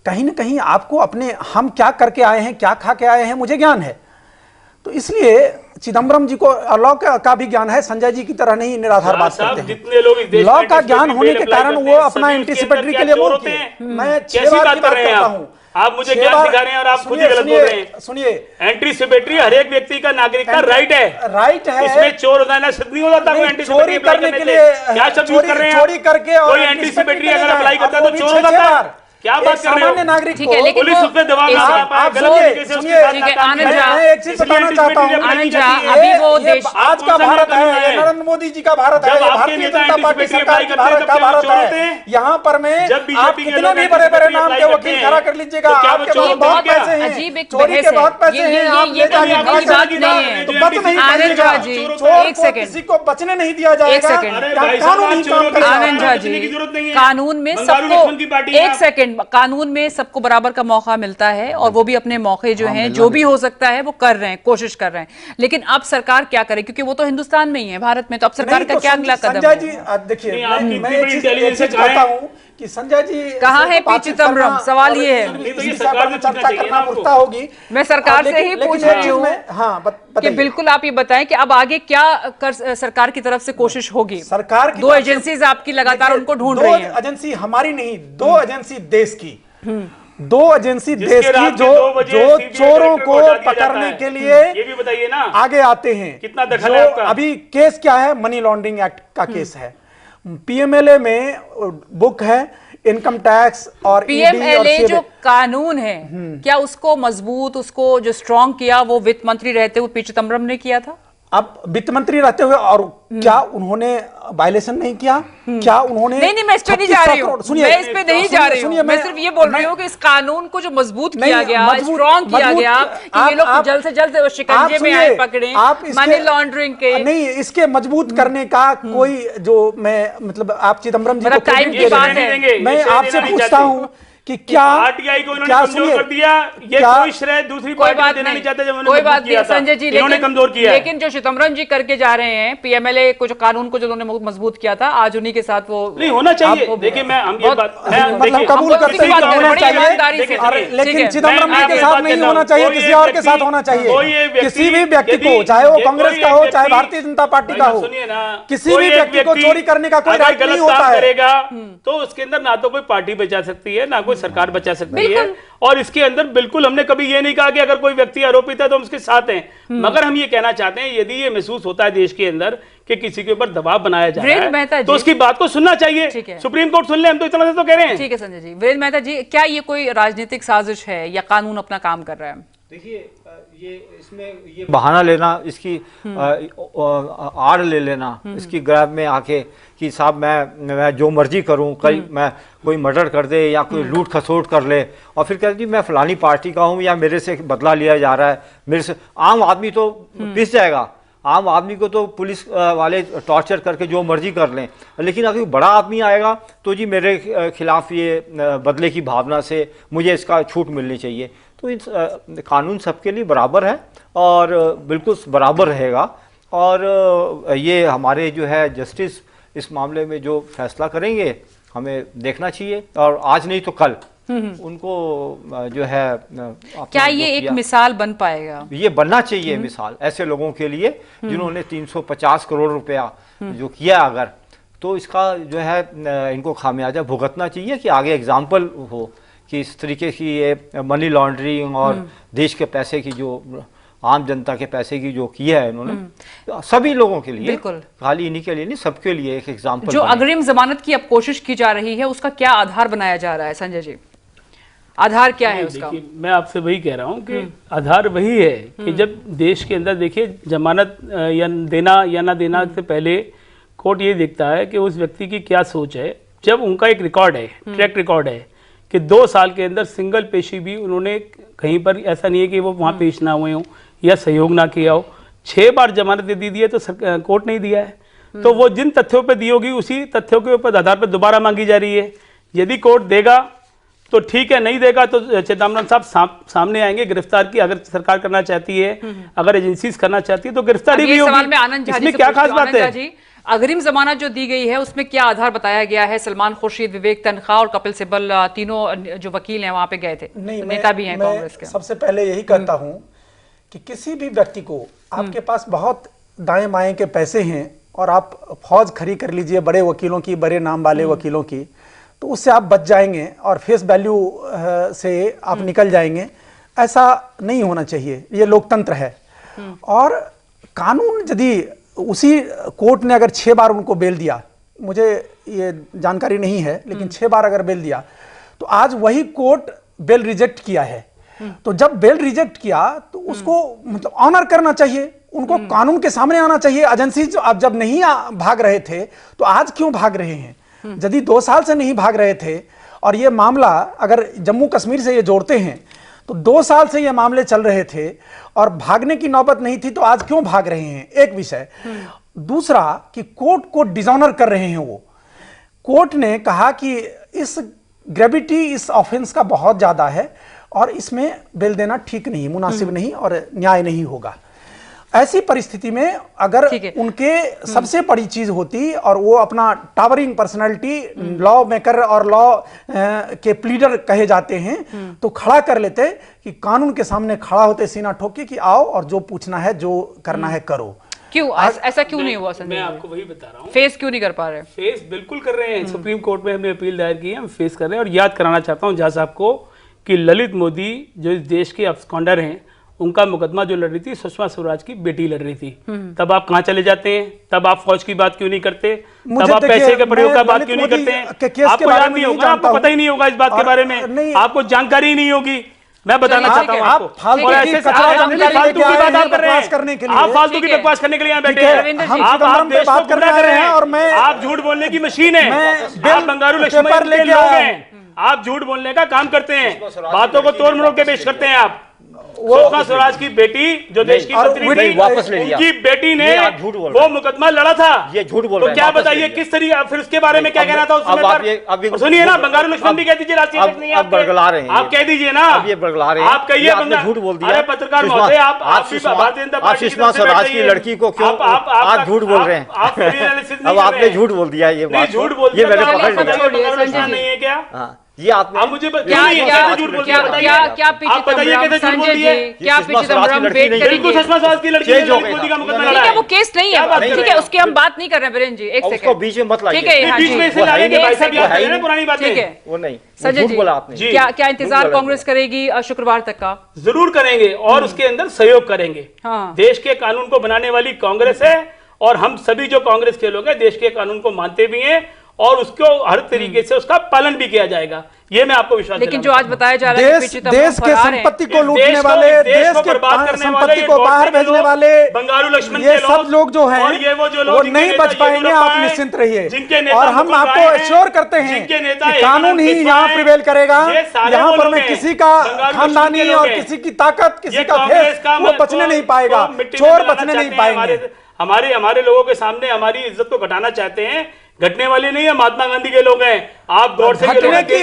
कहीं ना कहीं आपको अपने हम क्या करके आए हैं, क्या खा के आए हैं, मुझे ज्ञान है। तो इसलिए चिदम्बरम जी को लॉ का भी ज्ञान है, संजय जी की तरह नहीं निराधार बात करते हैं। लॉ का ज्ञान होने के कारण वो अपना एंटीसिपेटरी के लिए बोलते हैं। मैं 6 बार की बात करता हूं। आप मुझे ज्ञान सिखा रहे हैं और आप खुद ही गलत बोल रहे हैं। सुनिए, एंटीसिपेटरी हर एक व्यक्ति का नागरिक का राइट है। राइट है, इसमें चोर होता है ना, सिद्ध नहीं हो जाता कोई एंटीसिपेटरी चोरी करने के लिए क्या सब यूज कर रहे हैं? चोरी करके और कोई एंटीसिपेटरी अगर अप्लाई करता है तो चोर हो जाता है। क्या बात कर रहे हो? सामान्य नागरिक ठीक है, लेकिन पुलिस उस पे दबाव ना बना पाए, गलत तरीके से उसके साथ ठीक है, नाकाम आनंद किया। झा, मैं एक चीज बताना चाहता हूं, आनंद झा, ये- अभी वो ये देश आज का भारत है, ये नरेंद्र मोदी जी का भारत है, जब ये आपके भारतीय नेता जनता पार्टी एंटीसिपेटरी सरकार अप्लाई की करते हैं भारत तो का क्या भारत चोर होते है। हैं? यहाँ पर में जब आप बीजेपी के कितने लोग भी बड़े बड़े एंटीसिपेटरी नाम के अप्लाई वकील करते खड़ा हैं, कर लीजिएगा, तो क्या आपके वो पास चोर बहुत होते हैं? पैसे हैं, अजीब एक चोरी बहस के है। बहुत पैसे ये- हैं, ये- आप ये ले तो जाके ये खा बात लीजिएगा, नहीं है। तो बच नहीं आनंद पाइएगा। झा जी, चोर एक को सेकंड। किसी को बचने नहीं दिया जाएगा। सेकंड। अरे क्या भाई साहब, कानून ही आप चोरों काम के करेगा। आनंद झा बचने की जी, जरूरत नहीं है। कानून में बंगारू सबको लक्ष्मण की पार्टी है एक आप। सेकंड, कानून में सबको बराबर का मौका मिलता है और वो भी अपने मौके जो हैं, जो भी हो सकता है वो कर रहे हैं, कोशिश कर रहे हैं। लेकिन अब सरकार क्या करे, क्योंकि वो तो हिंदुस्तान में ही है, भारत में, तो अब सरकार नहीं, का तो क्या अगला कदम संजय है? जी देखिए, नहीं, आपकी मैं इतनी एक बड़ी चीज इंटेलिजेंस कहता हूं कि संजय जी कहाँ से है बातचीत पी चिदम्बरम? करना सवाल और ये है। इस नहीं, तो ये विषय सरकार पर से चर्चा पूछना चाहिए करना ना आपको। मुफ्ता होगी। मैं सरकार से ही पूछ रही हूँ हाँ, कि बताइए। बिल्कुल आप ये बताएं कि अब आगे क्या सरकार की तरफ से कोशिश होगी? सरकार की दो तरफ से- एजेंसीज आपकी लगातार देखिए, उनको ढूंढ दो रही हैं। एजेंसी हमारी नहीं, 2 एजेंसी देश की, 2 एजेंसी जिसके देश की रात के जो 2 बजे जो CBI चोरों डायरेक्टर को को हटा दिया जाता पकड़ने है। के लिए ये भी बताइए ना, आगे आते हैं। कितना दखल जो है आपका? अभी केस क्या है, मनी लॉन्ड्रिंग एक्ट का केस है। पीएमएलए में बुक है, इनकम टैक्स और पीएमएलए जो कानून है, क्या उसको मजबूत, उसको जो स्ट्रांग किया वो वित्त मंत्री रहते हुए पी चिदम्बरम ने किया था? अब वित्त मंत्री रहते हुए और क्या उन्होंने वायलेशन नहीं किया? क्या उन्होंने नहीं, मैं इस पे नहीं जा रही हूँ, सुनिए, मैं इस पे नहीं जा रही हूँ, सुनिए, मैं सिर्फ ये बोल रही हूँ कि इस कानून को जो मजबूत किया नहीं, गया, मजबूत- स्ट्रांग किया मजबूत- गया कि ये लोग जल्द से जल्द शिकंजे में आए पकड़े, मनी लॉन्ड्रिंग के। नहीं, इसके मजबूत करने का कोई जो मैं मतलब आप चिदम्बरम जी मतलब को टाइम credit की दे बात रहे है। हैं। मैं आपसे पूछता हूँ कि क्या आरटीआई को इन्होंने क्या कमजोर सुनिए, कर दिया, ये क्या- कोई श्रेय दूसरी कोई पार्टी को बात देना नहीं नहीं, चाहते जब उन्होंने कोई मजबूत बात किया नहीं था। संजय जी, इन्होंने लेकिन कमजोर किया है। लेकिन जो चिदम्बरम जी करके जा रहे हैं, पीएमएलए को जो कानून को जो उन्होंने मजबूत किया था, आज उन्हीं के साथ वो नहीं होना चाहिए। आपको- देखिए मैं हम ये बहुत- बात मैं मतलब देखिए, कबूल हम करते उसी की हैं बात कि कर रहे हैं, होना बड़ी चाहिए, ईमानदारी से। देखिए, और ठीक लेकिन है। चिदम्बरम मैं जी के आपको साथ बात नहीं करता होना हूं। चाहिए, कोई किसी एक और के व्यक्ति- साथ होना चाहिए। कोई एक व्यक्ति- किसी भी व्यक्ति को, यदि- चाहे वो ये कांग्रेस कोई का एक हो, चाहे व्यक्ति- भारतीय जनता पार्टी का हो, सुनिए ना, किसी कोई भी एक व्यक्ति को चोरी करने का कोई अगर राइट नहीं गलत होता काम है। करेगा तो उसके अंदर ना तो कोई पार्टी बचा सकती है, ना कोई सरकार बचा सकती है। और इसके अंदर बिल्कुल हमने कभी ये नहीं कहा कि अगर कोई व्यक्ति आरोपित है तो हम उसके साथ हैं, मगर हम ये कहना चाहते हैं यदि ये महसूस होता है देश के अंदर कि किसी के ऊपर दबाव बनाया जा वीरेंद्र रहा मेहता है जी। तो उसकी बात को सुनना चाहिए। ठीक है। सुप्रीम कोर्ट सुन ले, हम तो इतना से तो कह रहे हैं। ठीक है संजय जी। वीरेंद्र मेहता जी, क्या ये कोई राजनीतिक साजिश है या कानून अपना काम कर रहा है? देखिए, ये इसमें ये बहाना लेना, इसकी आड़ ले लेना, इसकी ग्रैब में आके कि साहब मैं जो मर्जी करूं, कल मैं कोई मर्डर कर दे या कोई लूट खसोट कर ले और फिर कहते जी मैं फलानी पार्टी का हूं या मेरे से बदला लिया जा रहा है, मेरे से आम आदमी तो पिस जाएगा। आम आदमी को तो पुलिस वाले टॉर्चर करके जो मर्जी कर लें, लेकिन अगर बड़ा आदमी आएगा तो जी मेरे खिलाफ ये बदले की भावना से मुझे इसका छूट मिलनी चाहिए। तो इस कानून सबके लिए बराबर है और बिल्कुल बराबर रहेगा। और ये हमारे जो है जस्टिस इस मामले में जो फैसला करेंगे हमें देखना चाहिए, और आज नहीं तो कल उनको जो है क्या ये एक मिसाल बन पाएगा? ये बनना चाहिए मिसाल ऐसे लोगों के लिए जिन्होंने 350 करोड़ रुपया जो किया, अगर तो इसका जो है इनको खामियाजा भुगतना चाहिए कि आगे एग्जाम्पल हो कि इस तरीके की ये मनी लॉन्ड्रिंग और देश के पैसे की जो आम जनता के पैसे की जो किया है इन्होंने, सभी लोगों के लिए, बिल्कुल खाली इन्हीं के लिए नहीं, सबके लिए एक एग्जाम्पल। जो अग्रिम जमानत की अब कोशिश की जा रही है उसका क्या आधार बनाया जा रहा है संजय जी? आधार क्या है उसका? देखिए, मैं आपसे वही कह रहा हूँ कि आधार वही है कि जब देश के अंदर देखिए जमानत या देना या ना देना से पहले कोर्ट ये देखता है कि उस व्यक्ति की क्या सोच है। जब उनका एक रिकॉर्ड है, ट्रैक रिकॉर्ड है कि 2 साल के अंदर सिंगल पेशी भी उन्होंने कहीं पर, ऐसा नहीं है कि वो वहाँ पेश ना हुए हों या सहयोग ना किया हो, 6 बार जमानत दे दी है तो कोर्ट नहीं दिया है, तो वो जिन तथ्यों पे दी होगी उसी तथ्यों के ऊपर आधार पर दोबारा मांगी जा रही है। यदि कोर्ट देगा तो ठीक है, नहीं देगा तो चिदम्बरम साहब सामने आएंगे। गिरफ्तार की अगर सरकार करना चाहती है, अगर एजेंसीज करना चाहती है तो गिरफ्तारी भी होगी। इसमें क्या खास बात है? अग्रिम जमानत जो दी गई है उसमें क्या आधार बताया गया है? सलमान खुर्शीद, विवेक तनखा और कपिल सिब्बल तीनों जो वकील हैं वहां पे गए थे, नेता भी हैं कांग्रेस के। सबसे पहले यही कहता हूं कि किसी भी व्यक्ति को, आपके पास बहुत दाएं बाएं के पैसे हैं और आप फौज खड़ी कर लीजिए बड़े वकीलों की, बड़े नाम वाले वकीलों की, तो उससे आप बच जाएंगे और फेस वैल्यू से आप निकल जाएंगे। ऐसा नहीं होना चाहिए, ये लोकतंत्र है। और कानून यदि उसी कोर्ट ने अगर 6 बार उनको बेल दिया, मुझे ये जानकारी नहीं है, लेकिन 6 बार अगर बेल दिया तो आज वही कोर्ट बेल रिजेक्ट किया है। तो जब बेल रिजेक्ट किया तो उसको मतलब ऑनर करना चाहिए, उनको कानून के सामने आना चाहिए। एजेंसीज अब जब नहीं भाग रहे थे तो आज क्यों भाग रहे हैं? यदि 2 साल से नहीं भाग रहे थे और ये मामला अगर जम्मू कश्मीर से ये जोड़ते हैं तो 2 साल से ये मामले चल रहे थे और भागने की नौबत नहीं थी, तो आज क्यों भाग रहे हैं? एक विषय। दूसरा कि कोर्ट को डिसऑनर कर रहे हैं। वो कोर्ट ने कहा कि इस ग्रेविटी इस ऑफेंस का बहुत ज्यादा है और इसमें बेल देना ठीक नहीं, मुनासिब नहीं और न्याय नहीं होगा। ऐसी परिस्थिति में अगर उनके सबसे बड़ी चीज होती और वो अपना टावरिंग पर्सनालिटी, लॉ मेकर और लॉ के प्लीडर कहे जाते हैं, तो खड़ा कर लेते कि कानून के सामने खड़ा होते सीना ठोक के कि आओ और जो पूछना है, जो करना है करो। क्यों ऐसा क्यों नहीं हुआ? मैं आपको वही बता रहा हूँ, फेस क्यों नहीं कर पा रहे? फेस बिल्कुल कर रहे हैं। सुप्रीम कोर्ट में हमने अपील दायर की है, हम फेस कर रहे हैं। और याद कराना चाहता हूँ जहाँ साहब को कि ललित मोदी जो इस देश के अब्सकॉन्डर हैं, उनका मुकदमा जो लड़ रही थी सुषमा स्वराज की बेटी लड़ रही थी। तब आप कहां चले जाते हैं? तब आप फौज की बात क्यों नहीं करते? तब आप पैसे के प्रयोग का बात क्यों नहीं करते हैं? आपको याद नहीं होगा, आपको पता ही नहीं होगा इस बात के बारे में, आपको जानकारी ही नहीं होगी। मैं बताना चाहता हूँ आपको। और ऐसे फालतू की बात आप कर रहे हैं, आप फालतू की बकवास करने के लिए यहाँ बैठे हैं। आप देश को गुमराह कर रहे हैं और आप झूठ बोलने की मशीन है। आप बंगारू लक्ष्मण के लोग हैं, आप झूठ बोलने का काम करते हैं, बातों को तोड़ मरोड़ के पेश करते हैं आप। सुषमा स्वराज की बेटी जो देश की मंत्री थी, वापस ले लिया। उनकी बेटी ने वो मुकदमा लड़ा था। ये झूठ बोल तो रहे हैं। क्या बताइए किस तरीके, फिर उसके बारे में क्या कहना था उस समय पर? सुनिए ना, बंगारू लक्ष्मण भी कह दीजिए, राष्ट्रीय अध्यक्ष नहीं है, आप बरगला रहे हैं। आप कह दीजिए ना, अब ये बरगला रहे हैं। आप कहिए, आपने झूठ बोल दिया। अरे पत्रकार महोदय, आप सुषमा स्वराज की लड़की को क्यों आप झूठ बोल रहे हैं? अब आपने झूठ बोल दिया। ये बात झूठ बोल ये मैंने पकड़ लिया नहीं है क्या? ये आपने मुझे क्या पी चिदम्बरम संजय जी, क्या पी चिदम्बरम वेट करेंगे? सुषमा स्वराज की लड़की मोदी का मुकदमा लड़ा है, वो केस नहीं है, ठीक है, उसकी हम बात नहीं कर रहे हैं वीरेंद्र जी। एक सेकंड, बीच में मत लाइए, ठीक है, बीच में से लाएंगे भाई साहब, याद करें ना पुरानी बातें। ठीक है, वो नहीं संजय जी बोला आपने। क्या इंतजार कांग्रेस करेगी शुक्रवार तक का? जरूर करेंगे और उसके अंदर सहयोग करेंगे। देश के कानून को बनाने वाली कांग्रेस है और हम सभी जो कांग्रेस के लोग हैं देश के कानून को मानते भी हैं और उसको हर तरीके से उसका पालन भी किया जाएगा, ये मैं आपको विश्वास। लेकिन जो आज बताया जा रहा है देश के संपत्ति को लूटने वाले, देश के संपत्ति को बाहर भेजने वाले बंगारू लक्ष्मण ये सब लोग जो हैं वो नहीं बच पाएंगे। आप निश्चिंत रहिए और हम आपको एश्योर करते हैं कि कानून ही यहाँ प्रिवेल करेगा। यहाँ पर में किसी का खानदानी और किसी की ताकत, किसी का फेस वो बचने नहीं पाएगा, चोर बचने नहीं पाएंगे। हमारे लोगों के सामने हमारी इज्जत को घटाना चाहते हैं, घटने वाली नहीं है, महात्मा गांधी के लोग हैं। आप गौर से घटने की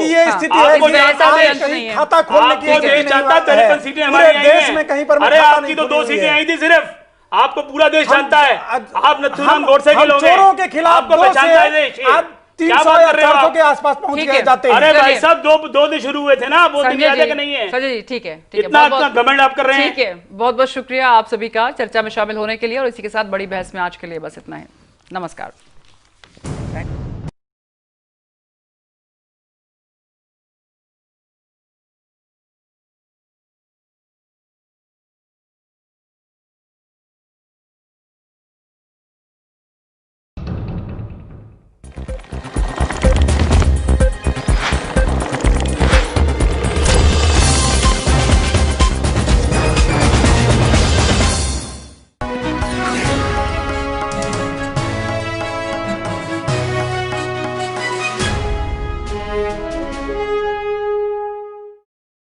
ये स्थिति है कि खाता खोलने की देश चाहता है। 53 सीटें हमारी देश में कहीं पर, अरे आपकी तो 2 सीटें आई थी सिर्फ, आपको पूरा देश जानता है। आप नथुराम गोडसे के लोग हैं, चोरों के खिलाफ आपको पहचानता है देश। 300 या 400 के आसपास पहुंच गए जाते हैं। अरे भाई साहब, दो दिन शुरू हुए थे ना, वो दिन याद है कि नहीं है? संजय जी ठीक है, इतना घमंड आप कर रहे हैं। ठीक है, बहुत बहुत शुक्रिया आप सभी का चर्चा में शामिल होने के लिए और इसी के साथ बड़ी बहस में आज के लिए बस इतना है। नमस्कार।